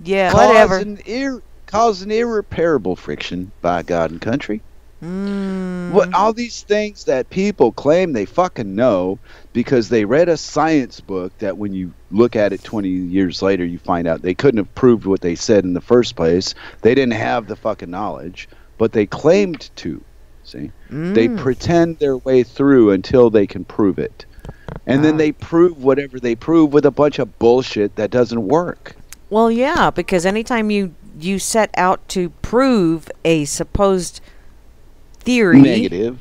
yeah, whatever. Cause an irreparable friction by God and country. Mm. What all these things that people claim they fucking know because they read a science book that when you look at it 20 years later, you find out they couldn't have proved what they said in the first place. They didn't have the fucking knowledge, but they claimed to. See? They pretend their way through until they can prove it. And then they prove whatever they prove with a bunch of bullshit that doesn't work. Well, yeah, because anytime you set out to prove a supposed theory, Negative.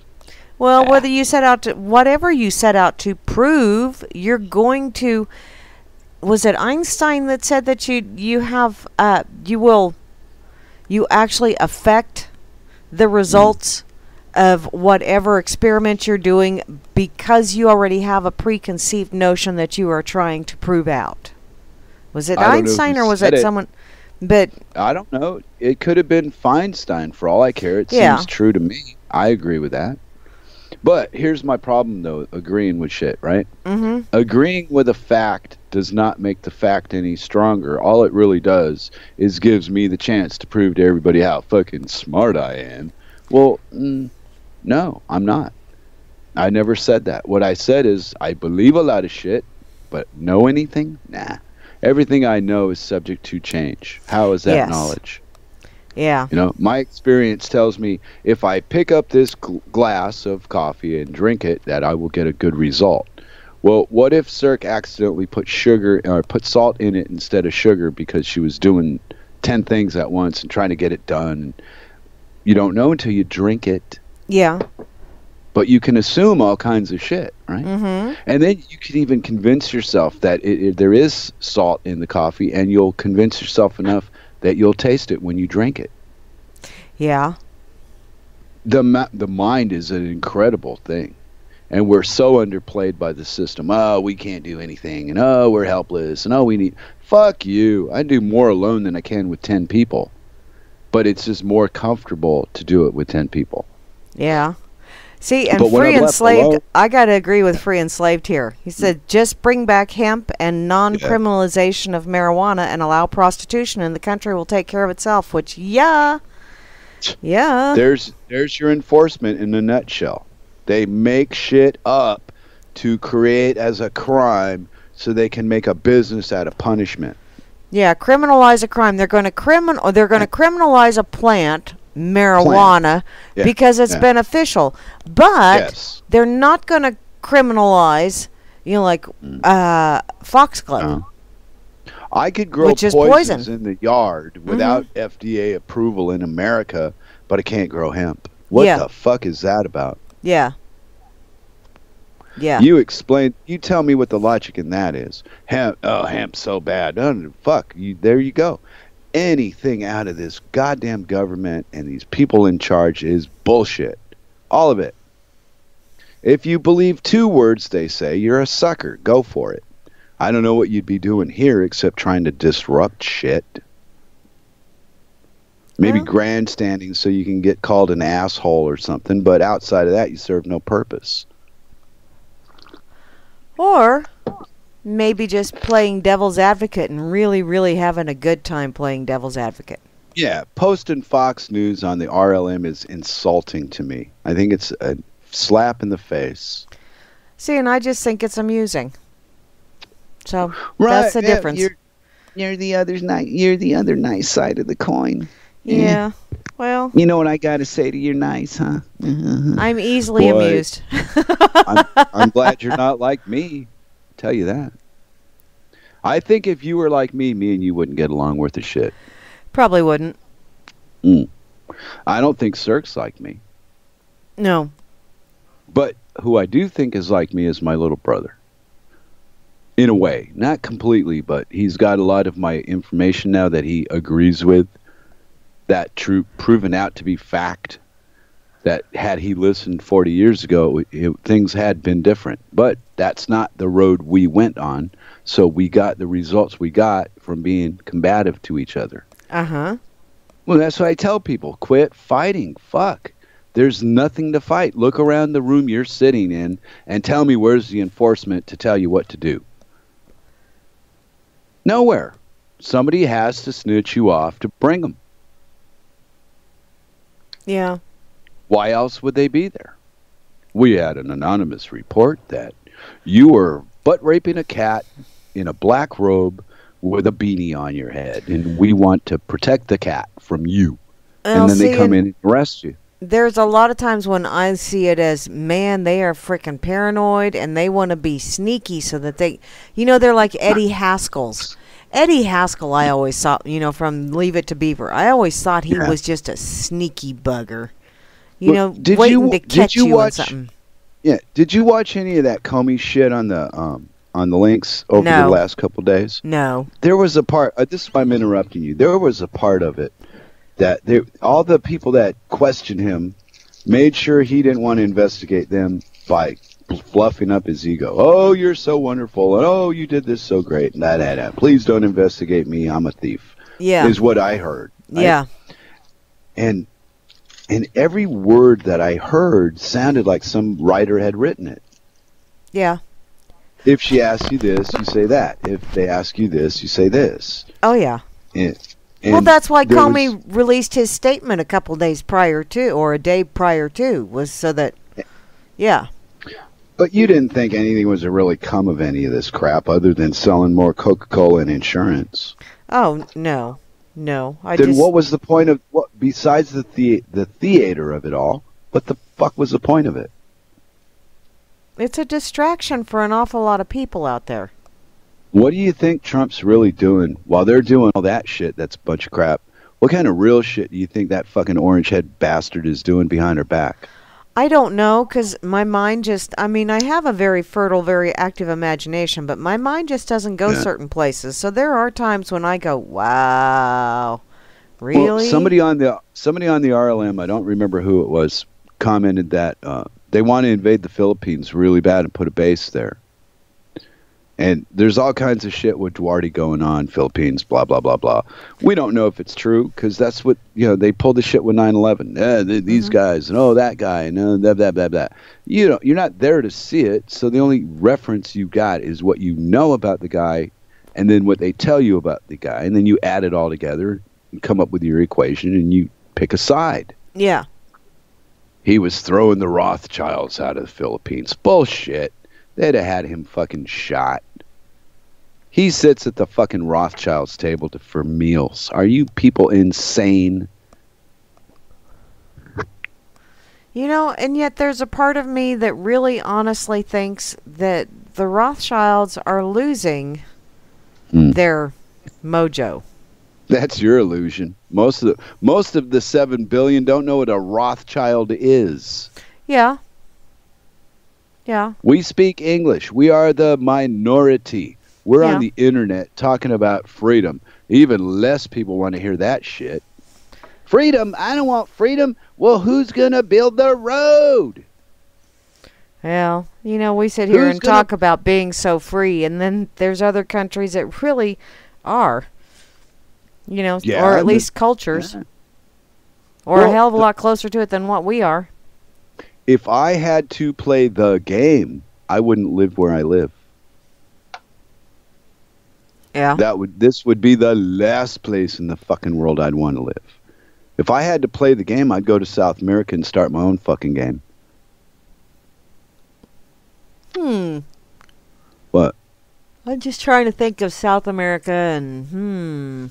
well, whether you set out to whatever you set out to prove, you're going to. Was it Einstein that said that you actually affect the results of whatever experiment you're doing because you already have a preconceived notion that you are trying to prove out? Was it I don't know Einstein who or was said it it. someone? But I don't know. It could have been Feinstein for all I care. It Yeah. seems true to me. I agree with that. But here's my problem, though, agreeing with shit, right? Agreeing with a fact does not make the fact any stronger. All it really does is gives me the chance to prove to everybody how fucking smart I am. Well, no, I'm not. I never said that. What I said is I believe a lot of shit, but know anything? Nah. Everything I know is subject to change. How is that Yes. knowledge? yeah, You know, my experience tells me if I pick up this glass of coffee and drink it, that I will get a good result. Well, what if Cirque accidentally put sugar or put salt in it instead of sugar because she was doing 10 things at once and trying to get it done? You don't know until you drink it, yeah, but you can assume all kinds of shit, right? And then you can even convince yourself that there is salt in the coffee, and you'll convince yourself enough that you'll taste it when you drink it. yeah. The mind is an incredible thing, and we're so underplayed by the system. Oh, we can't do anything, and oh, we're helpless, and oh, we need. Fuck you. I do more alone than I can with 10 people, but it's just more comfortable to do it with 10 people. Yeah. See, and But when Free I'm left Enslaved, alone- I got to agree with Free Enslaved here. He said, just bring back hemp and non-criminalization of marijuana and allow prostitution, and the country will take care of itself, which, yeah. There's your enforcement in a nutshell. They make shit up to create as a crime so they can make a business out of punishment. Yeah, criminalize a crime. They're going to criminalize a plant, marijuana, Yeah, because it's yeah. beneficial. But Yes. they're not going to criminalize, like foxglove. I could grow Which is poisons poison. in the yard without FDA approval in America, but I can't grow hemp. What Yeah. the fuck is that about? Yeah. Yeah. You tell me what the logic in that is. Hemp's so bad. Oh, fuck, there you go. Anything out of this goddamn government and these people in charge is bullshit. All of it. If you believe 2 words they say, you're a sucker. Go for it. I don't know what you'd be doing here except trying to disrupt shit. Maybe Well. grandstanding so you can get called an asshole or something, but outside of that, you serve no purpose. Or maybe just playing devil's advocate and really, really having a good time playing devil's advocate. Yeah, posting Fox News on the RLM is insulting to me. I think it's a slap in the face. See, and I just think it's amusing. So that's the difference. You're the other nice side of the coin. Yeah. Well, You know what I got to say to your nice, huh? I'm easily Boy. amused. I'm glad you're not like me. Tell you that. I think if you were like me and you wouldn't get along worth a shit. Probably wouldn't. I don't think Cirque's like me. No. But who I do think is like me is my little brother. In a way. Not completely, but he's got a lot of my information now that he agrees with. That proven out to be fact. That had he listened 40 years ago, things had been different. But that's not the road we went on. So we got the results we got from being combative to each other. Uh-huh. Well, that's what I tell people. Quit fighting. Fuck. There's nothing to fight. Look around the room you're sitting in and tell me where's the enforcement to tell you what to do. Nowhere. Somebody has to snitch you off to bring them. Yeah. Why else would they be there? We had an anonymous report that you were butt raping a cat in a black robe with a beanie on your head, and we want to protect the cat from you. And then they come in and arrest you. There's a lot of times when I see it as, man, they are freaking paranoid, and they want to be sneaky so that they, they're like Eddie Haskell's. Eddie Haskell, I always thought, from Leave It to Beaver, I always thought he was just a sneaky bugger. Waiting to catch you on something. Yeah. Did you watch any of that Comey shit on the links over the last couple of days? No. There was a part, this is why I'm interrupting you. There was a part of it that all the people that questioned him made sure he didn't want to investigate them by fluffing up his ego. Oh, you're so wonderful. And oh, you did this so great. And that. Please don't investigate me. I'm a thief. Yeah. Is what I heard. Right? Yeah. And every word that I heard sounded like some writer had written it. Yeah. If she asks you this, you say that. If they ask you this, you say this. Oh, yeah. And that's why Comey released his statement a couple days prior to, or a day prior to, was so that, yeah. But you didn't think anything was to really come of any of this crap other than selling more Coca-Cola and insurance. Oh, no. No. What was the point of, besides the theater of it all, what the fuck was the point of it? It's a distraction for an awful lot of people out there. What do you think Trump's really doing while they're doing all that shit? That's a bunch of crap. What kind of real shit do you think that fucking orange-head bastard is doing behind her back? I don't know, because my mind I have a very fertile, very active imagination, but my mind just doesn't go certain places. So there are times when I go, wow, really? Well, somebody on the RLM, I don't remember who it was, commented that they want to invade the Philippines really bad and put a base there. And there's all kinds of shit with Duarte going on, Philippines, blah, blah, blah, blah. We don't know if it's true, because that's what, they pulled the shit with 9/11. These guys, and that guy, and blah, blah, blah, blah. You're not there to see it, so the only reference you got is what you know about the guy, and then what they tell you about the guy, and then you add it all together, and come up with your equation, and you pick a side. Yeah. He was throwing the Rothschilds out of the Philippines. Bullshit. They'd have had him fucking shot. He sits at the fucking Rothschilds table for meals. Are you people insane? And yet there's a part of me that really honestly thinks that the Rothschilds are losing their mojo. That's your illusion. Most of the 7 billion don't know what a Rothschild is. Yeah. Yeah. We speak English. We are the minority. We're on the internet talking about freedom. Even less people want to hear that shit. Freedom? I don't want freedom. Well, who's going to build the road? Well, we sit here and talk about being so free, and then there's other countries that really are, or at least cultures, or a hell of a lot closer to it than what we are. If I had to play the game, I wouldn't live where I live. Yeah. This would be the last place in the fucking world I'd want to live. If I had to play the game, I'd go to South America and start my own fucking game. What? I'm just trying to think of South America and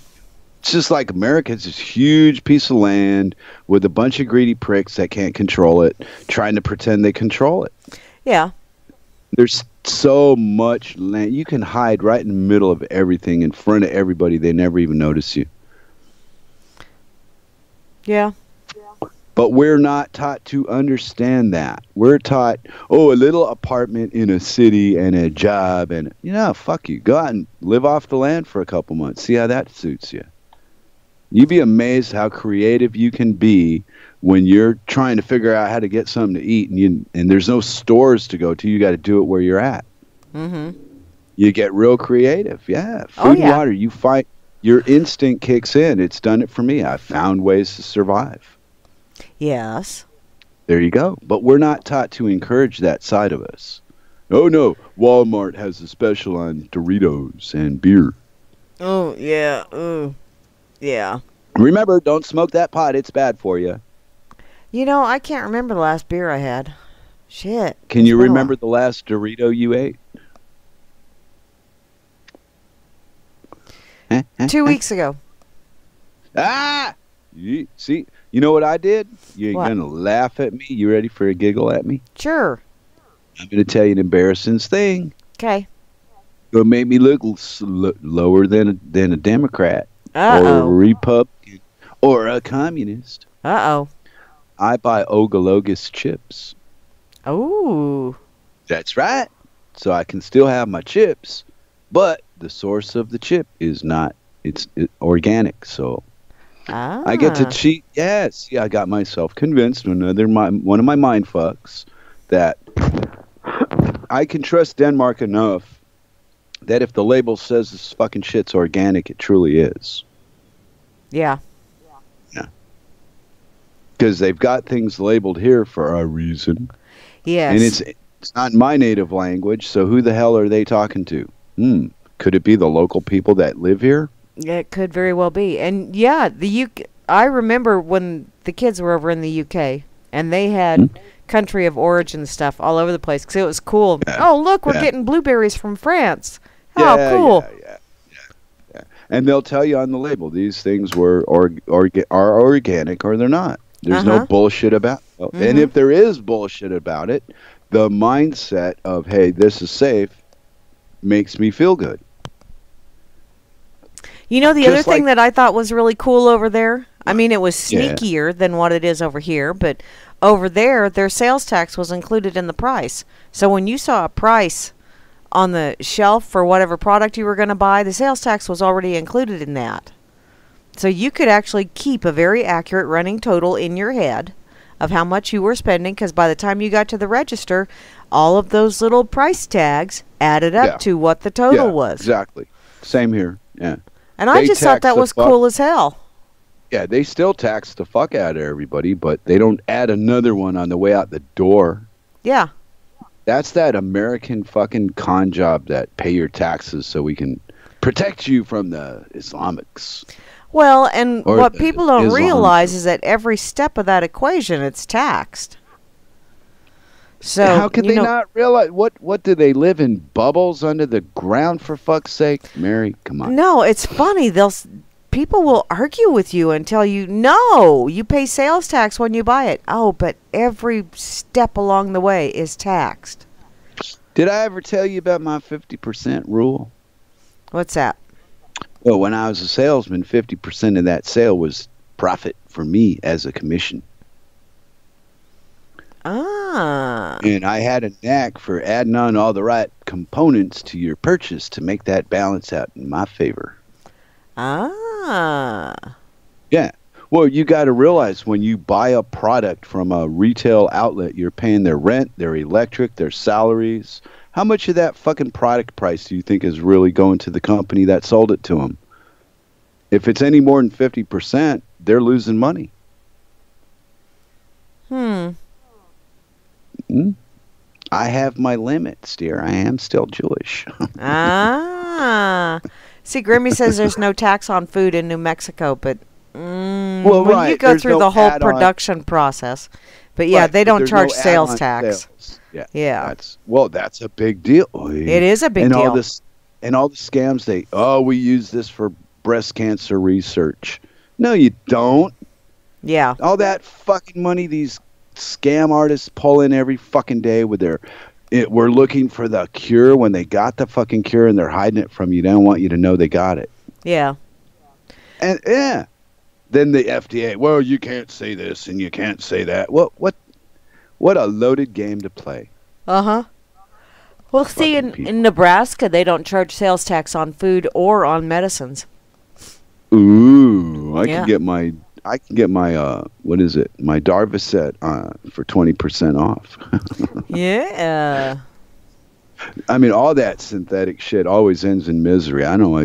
It's just like America's this huge piece of land with a bunch of greedy pricks that can't control it, trying to pretend they control it. Yeah. There's so much land. You can hide right in the middle of everything in front of everybody. They never even notice you. Yeah. But we're not taught to understand that. We're taught, a little apartment in a city and a job and, fuck you. Go out and live off the land for a couple months. See how that suits you. You'd be amazed how creative you can be when you're trying to figure out how to get something to eat and there's no stores to go to. You got to do it where you're at. Mm-hmm. You get real creative. Yeah. Food and water. You your instinct kicks in. It's done it for me. I've found ways to survive. Yes. There you go. But we're not taught to encourage that side of us. Oh, no. Walmart has a special on Doritos and beer. Oh, yeah. Ooh. Yeah. Remember, don't smoke that pot. It's bad for you. You know, I can't remember the last beer I had. Shit. Can you remember the last Dorito you ate? 2 weeks ago. Ah! See, you know what I did? You ain't What? going to laugh at me? You ready for a giggle at me? Sure. I'm going to tell you an embarrassing thing. Okay. It'll make me look lower than a Democrat or a Uh-oh. Republican or a communist. Uh-oh. I buy Ogologus chips. Ooh. That's right. So I can still have my chips, but the source of the chip is not, it's organic. So I get to cheat. Yes. Yeah, I got myself convinced, one of my mind fucks, that I can trust Denmark enough that if the label says this fucking shit's organic, it truly is. Yeah. Yeah. Because they've got things labeled here for a reason. Yes. And it's not in my native language, so who the hell are they talking to? Could it be the local people that live here? Yeah, it could very well be. And yeah, the UK, I remember when the kids were over in the UK and they had country of origin stuff all over the place because it was cool. Yeah. Oh, look, we're Yeah. getting blueberries from France. Oh, cool. Yeah. And they'll tell you on the label these things are organic or they're not. There's no bullshit about it. And if there is bullshit about it, the mindset of, hey, this is safe, makes me feel good. You know, the Just other thing like- that I thought was really cool over there, I mean, it was Yeah. sneakier than what it is over here, but over there, their sales tax was included in the price. So when you saw a price on the shelf for whatever product you were going to buy, the sales tax was already included in that. So you could actually keep a very accurate running total in your head of how much you were spending, because by the time you got to the register, all of those little price tags added up Yeah. to what the total was. Exactly. Same here. Yeah. And I They just thought tax that the was fuck- cool as hell. Yeah, they still tax the fuck out of everybody, but they don't add another one on the way out the door. Yeah. That's that American fucking con job that pay your taxes so we can protect you from the Islamics. Well, and Or what the people don't Islam. realize is that every step of that equation, it's taxed. So how could you they know, not realize? What do they live in bubbles under the ground, for fuck's sake? Mary, come on. No, it's funny. People will argue with you and tell you, no, you pay sales tax when you buy it. Oh, but every step along the way is taxed. Did I ever tell you about my 50% rule? What's that? Well, when I was a salesman, 50% of that sale was profit for me as a commission. Ah. And I had a knack for adding on all the right components to your purchase to make that balance out in my favor. Ah. Yeah. Well, you got to realize when you buy a product from a retail outlet, you're paying their rent, their electric, their salaries. How much of that fucking product price do you think is really going to the company that sold it to them? If it's any more than 50%, they're losing money. I have my limits, dear. I am still Jewish. Ah. See, Grimmy says there's no tax on food in New Mexico, but when right, you go there's through no the whole add-on. production process. But yeah, Right, they but don't there's charge no sales add-on tax. sales. Yeah. Yeah. That's a big deal. It is a big and deal. all this and all the scams we use this for breast cancer research. No, you don't. Yeah. All that fucking money these scam artists pull in every fucking day with we're looking for the cure when they got the fucking cure and they're hiding it from you. They don't want you to know they got it. Yeah. And yeah. Then the FDA, well, you can't say this and you can't say that. What a loaded game to play. Uh-huh. Well, see, in Nebraska, they don't charge sales tax on food or on medicines. Ooh, I Yeah. can get my what is it? My Darvocet for 20% off. Yeah. I mean, all that synthetic shit always ends in misery. I know.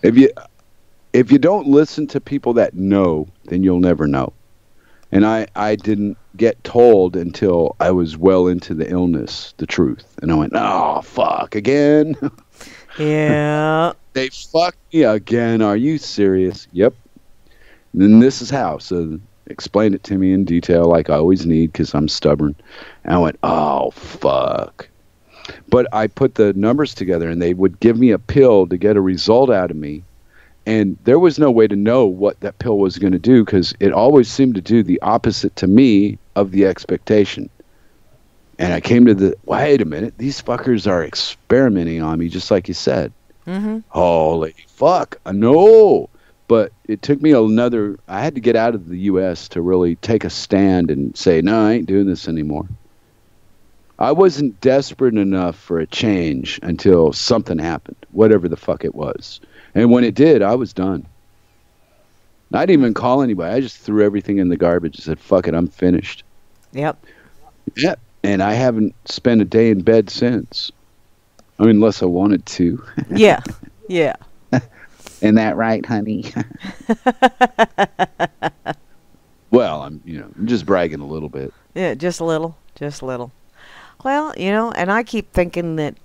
If you don't listen to people that know, then you'll never know. And I didn't get told until I was well into the illness, the truth. And I went, oh, fuck, again? Yeah. They fucked me again. Are you serious? Yep. And then this is how. So explain it to me in detail like I always need because I'm stubborn. And I went, oh, fuck. But I put the numbers together, and they would give me a pill to get a result out of me. And there was no way to know what that pill was going to do because it always seemed to do the opposite to me of the expectation. And I came to wait a minute, these fuckers are experimenting on me just like you said. Mm-hmm. Holy fuck, no. But it took me I had to get out of the U.S. to really take a stand and say, no, I ain't doing this anymore. I wasn't desperate enough for a change until something happened, whatever the fuck it was. And when it did, I was done. I didn't even call anybody. I just threw everything in the garbage and said, fuck it, I'm finished. Yep. Yeah. And I haven't spent a day in bed since. I mean, unless I wanted to. Yeah. Yeah. Isn't that right, honey? Well, I'm just bragging a little bit. Yeah, just a little. Just a little. Well, and I keep thinking that,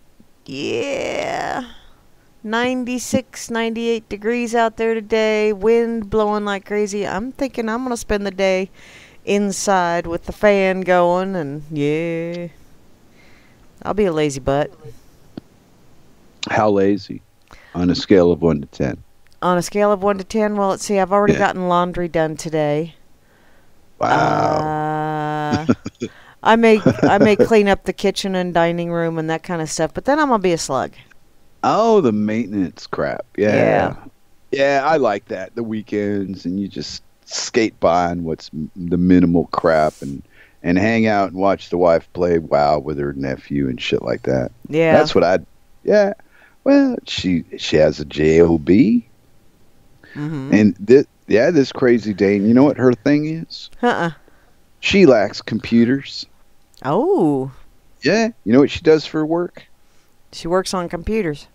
96, 98 degrees out there today, wind blowing like crazy. I'm thinking I'm going to spend the day inside with the fan going, and I'll be a lazy butt. How lazy? On a scale of 1 to 10. On a scale of 1 to 10, well, let's see, I've already gotten laundry done today. Wow. I may clean up the kitchen and dining room and that kind of stuff, but then I'm going to be a slug. Oh, the maintenance crap. Yeah. Yeah, I like that. The weekends, and you just skate by on what's the minimal crap and hang out and watch the wife play WoW with her nephew and shit like that. Yeah. That's what yeah. Well, she has a job. Mm-hmm. And this crazy Dane, you know what her thing is? She lacks computers. Oh. Yeah. You know what she does for work? She works on computers.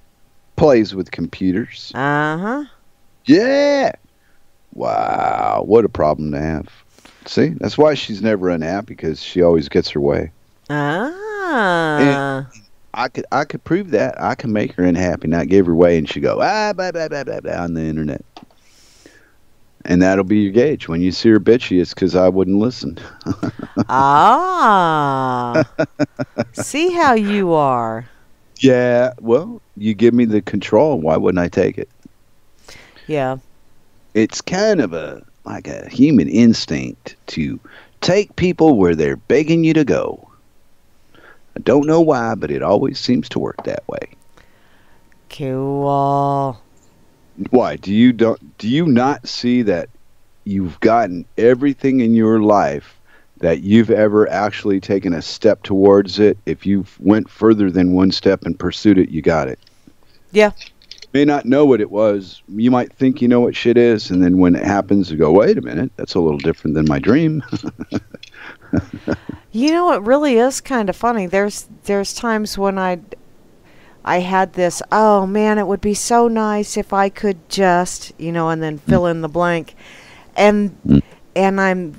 Plays with computers. Uh-huh. Yeah. Wow. What a problem to have. See? That's why she's never unhappy, because she always gets her way. Ah. And I could prove that. I can make her unhappy, not give her way, and she go, blah, blah, blah, blah, blah, on the internet. And that'll be your gauge. When you see her bitchy, it's because I wouldn't listen. See how you are. Yeah, well, you give me the control. Why wouldn't I take it? Yeah. It's kind of like a human instinct to take people where they're begging you to go. I don't know why, but it always seems to work that way. Cool. Why? Do you not see that you've gotten everything in your life that you've ever actually taken a step towards it? If you went further than one step and pursued it, you got it. Yeah. May not know what it was. You might think you know what shit is, and then when it happens, you go, wait a minute, that's a little different than my dream. You know, it really is kind of funny. There's times when I had this, oh man, it would be so nice if I could just, and then fill in the blank. And I'm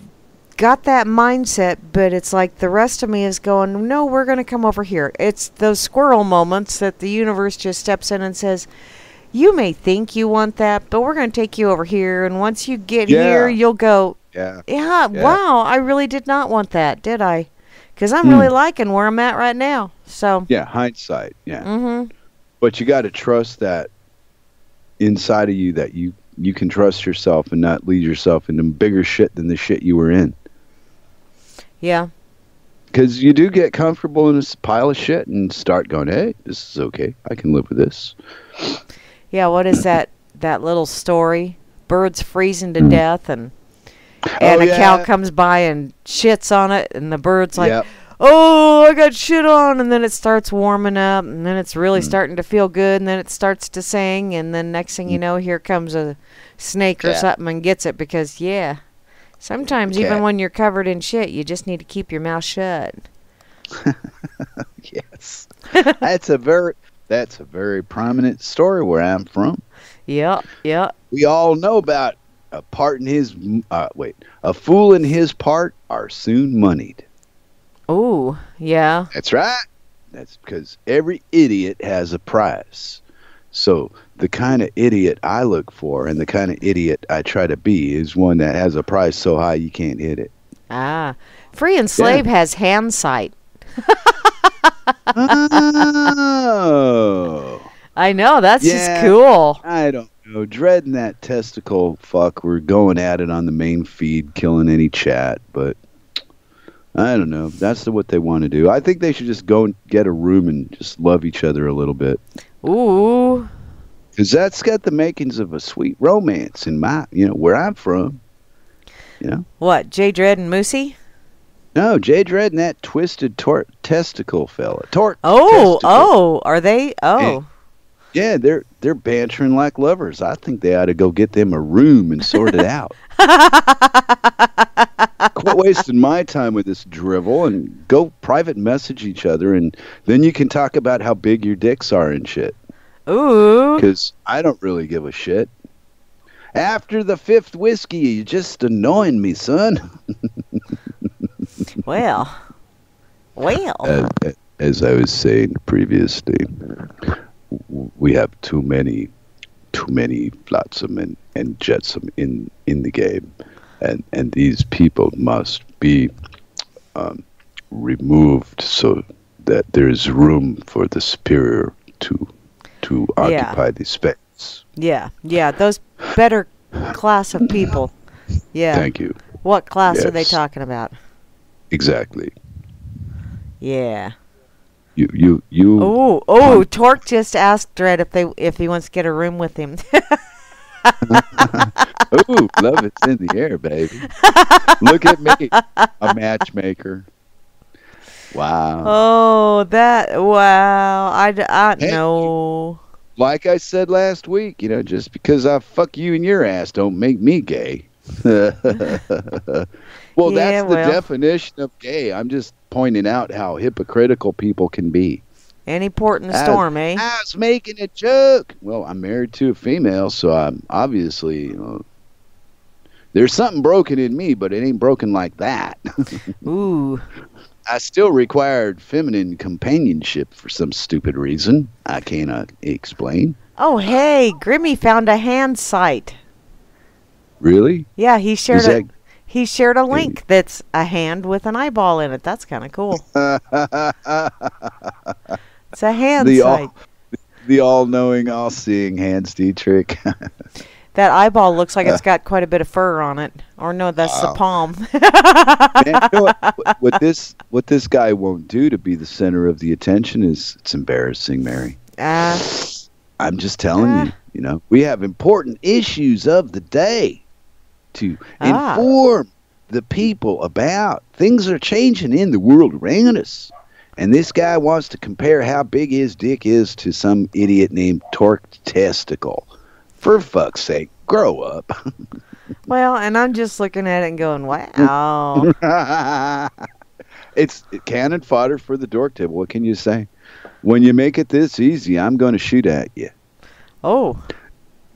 got that mindset, but it's like the rest of me is going, no, we're going to come over here. It's those squirrel moments that the universe just steps in and says, you may think you want that, but we're going to take you over here. And once you get here, you'll go, yeah, wow, I really did not want that, did I? Because I'm really liking where I'm at right now. So yeah, hindsight, yeah. Mm-hmm. But you got to trust that inside of you, that you can trust yourself and not lead yourself into bigger shit than the shit you were in. Yeah. Because you do get comfortable in this pile of shit and start going, hey, this is okay. I can live with this. Yeah, what is that little story? Birds freezing to death, and a cow comes by and shits on it, and the bird's like, oh, I got shit on, and then it starts warming up, and then it's really starting to feel good, and then it starts to sing, and then next thing you know, here comes a snake or something and gets it, because, sometimes even when you're covered in shit, you just need to keep your mouth shut. Yes. That's a very prominent story where I'm from. Yeah, yeah. We all know about a fool in his part are soon moneyed. Ooh, yeah. That's right. That's because every idiot has a price. So the kind of idiot I look for and the kind of idiot I try to be is one that has a price so high you can't hit it. Ah, Free and Slave has hand sight. Oh. I know, that's just cool. I don't know. Dreading that testicle fuck. We're going at it on the main feed, killing any chat, but I don't know. That's what they want to do. I think they should just go and get a room and just love each other a little bit. Ooh. Because that's got the makings of a sweet romance in where I'm from. What, J Dredd and Moosey? No, J Dredd and that twisted testicle fella. Oh, are they? Oh. Yeah, they're bantering like lovers. I think they ought to go get them a room and sort it out. Quit wasting my time with this drivel and go private message each other, and then you can talk about how big your dicks are and shit. Ooh. Because I don't really give a shit. After the 5th whiskey, you're just annoying me, son. Well. As I was saying previously, we have too many flotsam and jetsam in the game, and these people must be removed so that there is room for the superior to occupy the space. Yeah, those better class of people. Yeah. Thank you. What class are they talking about? Exactly. Yeah. You. Oh! Torque just asked Dredd if he wants to get a room with him. Ooh, love it's in the air, baby. Look at me, a matchmaker. Wow. Oh, wow! I know. Like I said last week, just because I fuck you in your ass don't make me gay. Well, that's the definition of gay. I'm just pointing out how hypocritical people can be. Any port in the storm, eh? I was making a joke. Well, I'm married to a female, so I'm obviously, there's something broken in me, but it ain't broken like that. Ooh. I still required feminine companionship for some stupid reason I cannot explain. Oh, hey, Grimmy found a hand site. Really? Yeah, he shared a link that's a hand with an eyeball in it. That's kind of cool. It's a hand site. The all-knowing, all-seeing hands Dietrich. That eyeball looks like it's got quite a bit of fur on it. Or no, that's the palm. Man, what this guy won't do to be the center of the attention it's embarrassing, Mary. I'm just telling you, we have important issues of the day to inform the people about. Things are changing in the world around us. And this guy wants to compare how big his dick is to some idiot named Torque Testicle. For fuck's sake, grow up. Well, and I'm just looking at it and going, wow. It's cannon fodder for the dork table. What can you say? When you make it this easy, I'm going to shoot at you. Oh.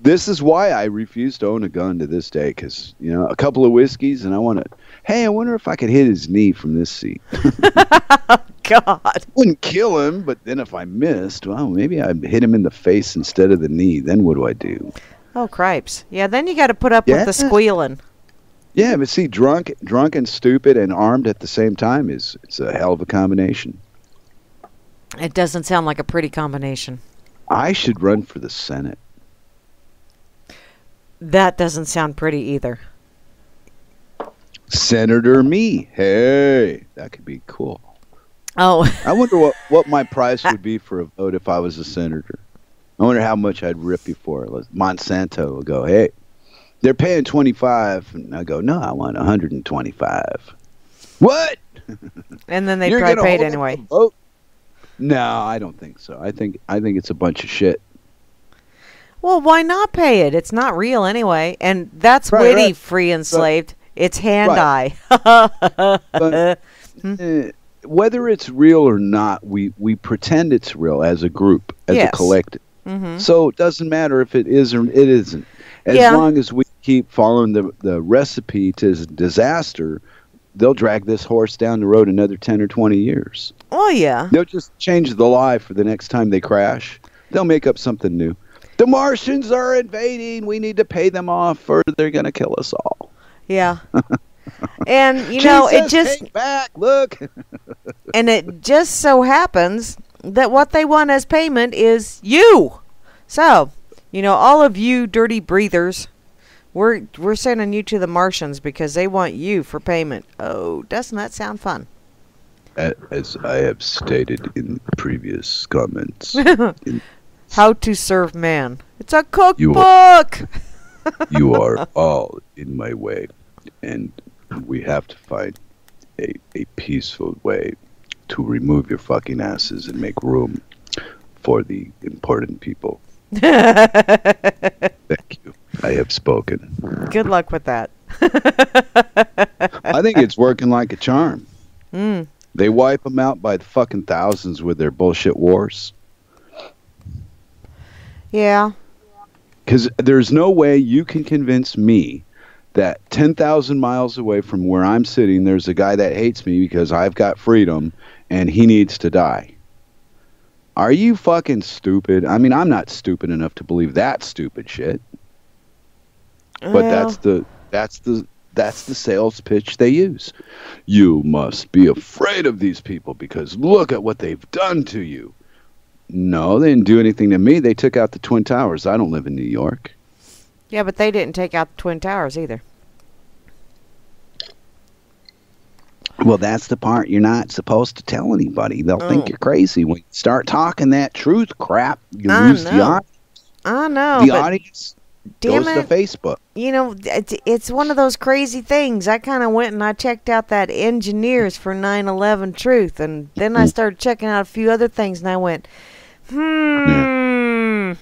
This is why I refuse to own a gun to this day, because, a couple of whiskeys, and I wonder if I could hit his knee from this seat. God. Wouldn't kill him, but then if I missed, well, maybe I'd hit him in the face instead of the knee. Then what do I do? Oh, cripes. Yeah, then you got to put up with the squealing. Yeah, but see, drunk and stupid and armed at the same time it's a hell of a combination. It doesn't sound like a pretty combination. I should run for the Senate. That doesn't sound pretty either. Senator me. Hey, that could be cool. Oh. I wonder what my price would be for a vote if I was a senator. I wonder how much I'd rip you for. Monsanto will go, hey, they're paying $25. And I go, no, I want $125. What? And then they try to pay it anyway. Vote? No, I don't think so. I think it's a bunch of shit. Well, why not pay it? It's not real anyway. And that's witty, Free and Slaved. It's hand-eye. But, whether it's real or not, we pretend it's real as a group, as a collective. Mm-hmm. So it doesn't matter if it is or it isn't. As long as we keep following the recipe to disaster, they'll drag this horse down the road another 10 or 20 years. Oh, yeah. They'll just change the lie for the next time they crash. They'll make up something new. The Martians are invading. We need to pay them off or they're going to kill us all. Yeah. And, you know, Jesus, it just... take back, look. And it just so happens that what they want as payment is you. So, you know, all of you dirty breathers, we're sending you to the Martians because they want you for payment. Oh, doesn't that sound fun? As I have stated in previous comments. How to Serve Man. It's a cookbook! You are all in my way. And we have to find a peaceful way to remove your fucking asses and make room for the important people. Thank you. I have spoken. Good luck with that. I think it's working like a charm. Mm. They wipe them out by the fucking thousands with their bullshit wars. Yeah. Because there's no way you can convince me that 10,000 miles away from where I'm sitting, there's a guy that hates me because I've got freedom and he needs to die. Are you fucking stupid? I mean, I'm not stupid enough to believe that stupid shit. But that's the sales pitch they use. You must be afraid of these people because look at what they've done to you. No, they didn't do anything to me. They took out the Twin Towers. I don't live in New York. Yeah, but they didn't take out the Twin Towers either. Well, that's the part you're not supposed to tell anybody. They'll think you're crazy. When you start talking that truth crap, you lose the audience. I know. The audience goes to Facebook. You know, it's one of those crazy things. I kind of went and I checked out that Engineers for 9/11 Truth, and then I started checking out a few other things, and I went, Yeah.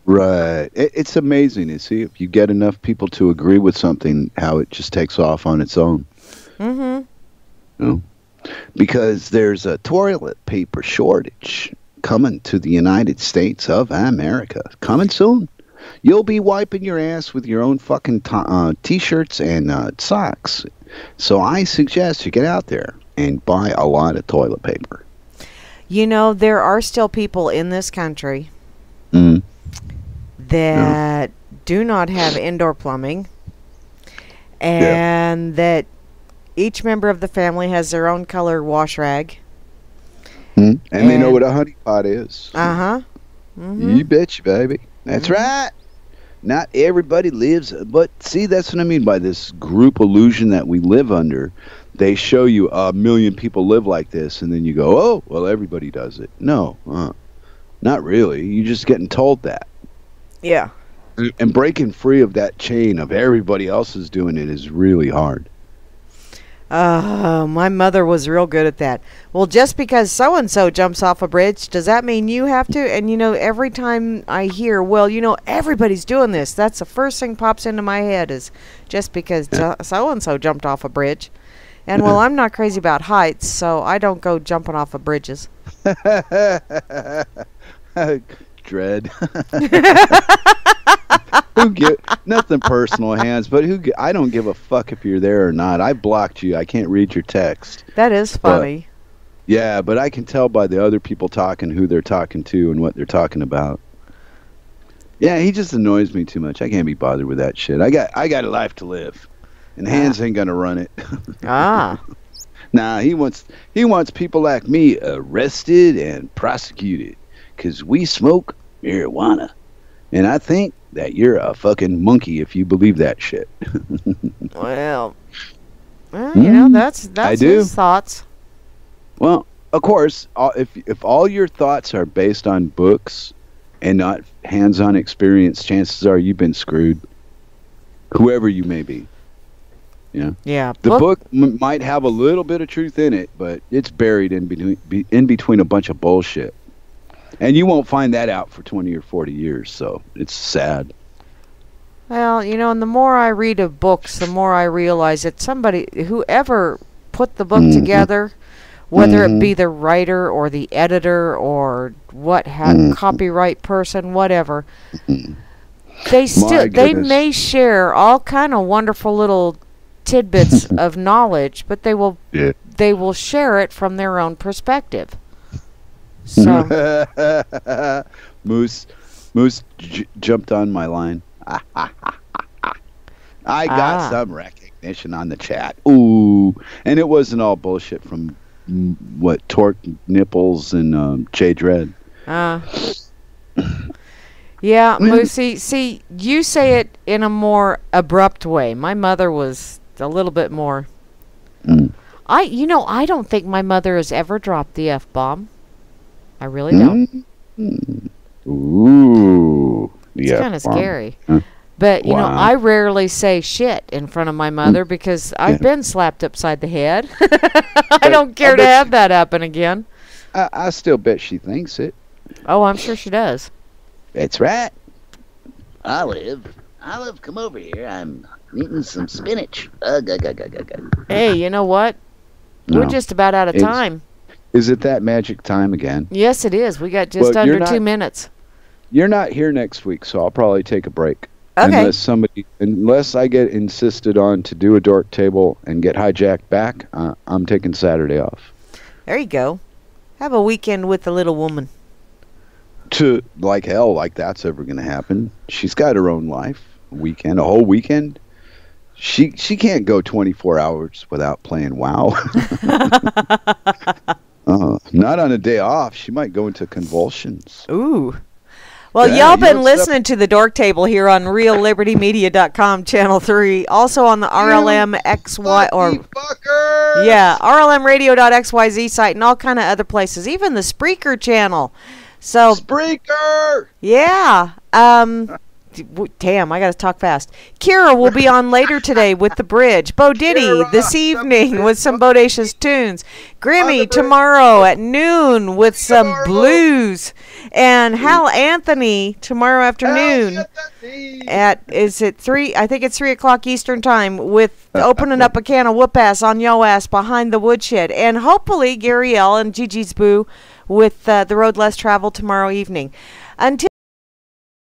Right. It's amazing to see if you get enough people to agree with something, how it just takes off on its own. Mm-hmm. You know? Because there's a toilet paper shortage coming to the United States of America. Coming soon. You'll be wiping your ass with your own fucking T-shirts and socks. So I suggest you get out there and buy a lot of toilet paper. You know, there are still people in this country that do not have indoor plumbing, and that each member of the family has their own color wash rag. And they know what a honey pot is. Uh-huh. Mm-hmm. You betcha, baby. That's right. Not everybody lives, but see, that's what I mean by this group illusion that we live under. They show you 1 million people live like this, and then you go, oh, well, everybody does it. No, not really. You're just getting told that. Yeah. And breaking free of that chain of everybody else is doing it is really hard. My mother was real good at that. Well, just because so-and-so jumps off a bridge, does that mean you have to? And, you know, every time I hear, well, you know, everybody's doing this, that's the first thing pops into my head is just because so-and-so jumped off a bridge. And, well, I'm not crazy about heights, so I don't go jumping off of bridges. Dread. Nothing personal, Hans, but I don't give a fuck if you're there or not. I blocked you. I can't read your text. That is funny. But I can tell by the other people talking who they're talking to and what they're talking about. Yeah, he just annoys me too much. I can't be bothered with that shit. I got a life to live, and Hans ain't gonna run it. Nah, he wants people like me arrested and prosecuted because we smoke marijuana, and I think that you're a fucking monkey if you believe that shit. Well, you know, that's his thoughts. Well, of course, if all your thoughts are based on books and not hands-on experience, chances are you've been screwed. Whoever you may be. Yeah. Yeah. The book might have a little bit of truth in it, but it's buried in between a bunch of bullshit. And you won't find that out for 20 or 40 years, so it's sad. Well, you know, and the more I read of books, the more I realize that whoever put the book together whether it be the writer or the editor or copyright person, whatever. They may share all kind of wonderful little tidbits of knowledge, but they will share it from their own perspective. So Moose jumped on my line. I got some recognition on the chat. Ooh, and it wasn't all bullshit from Torque Nipples and Jay Dredd. Yeah, Moosey. See, you say it in a more abrupt way. My mother was a little bit more. I don't think my mother has ever dropped the F-bomb. I really don't. Ooh, it's kind of scary. But, I rarely say shit in front of my mother because I've been slapped upside the head. I don't care to have that happen again. I still bet she thinks it. Oh, I'm sure she does. That's right. Olive, come over here. I'm eating some spinach. Hey, you know what? We're just about out of time. Is it that magic time again? Yes, it is. We got just under 2 minutes. You're not here next week, so I'll probably take a break. Okay. Unless I get insisted on to do a dork table and get hijacked back, I'm taking Saturday off. There you go. Have a weekend with the little woman. Like hell, like that's ever going to happen. She's got her own life. A whole weekend. She can't go 24 hours without playing WoW. Not on a day off. She might go into convulsions. Ooh. Well, y'all been listening to the Dork Table here on RealLibertyMedia.com, Channel 3. Also on the RLM XY RLMRadio.xyz site and all kind of other places. Even the Spreaker channel. So Spreaker! Yeah. Damn, I got to talk fast. Kira will be on later today with The Bridge. Bo Diddy this evening with some bodacious tunes. Grimmy tomorrow at noon with some blues. And Hal Anthony tomorrow afternoon is it 3? I think it's 3 o'clock Eastern time with opening up a can of whoop ass on yo ass behind the woodshed. And hopefully Gary L and Gigi's Boo with The Road Less Traveled tomorrow evening. Until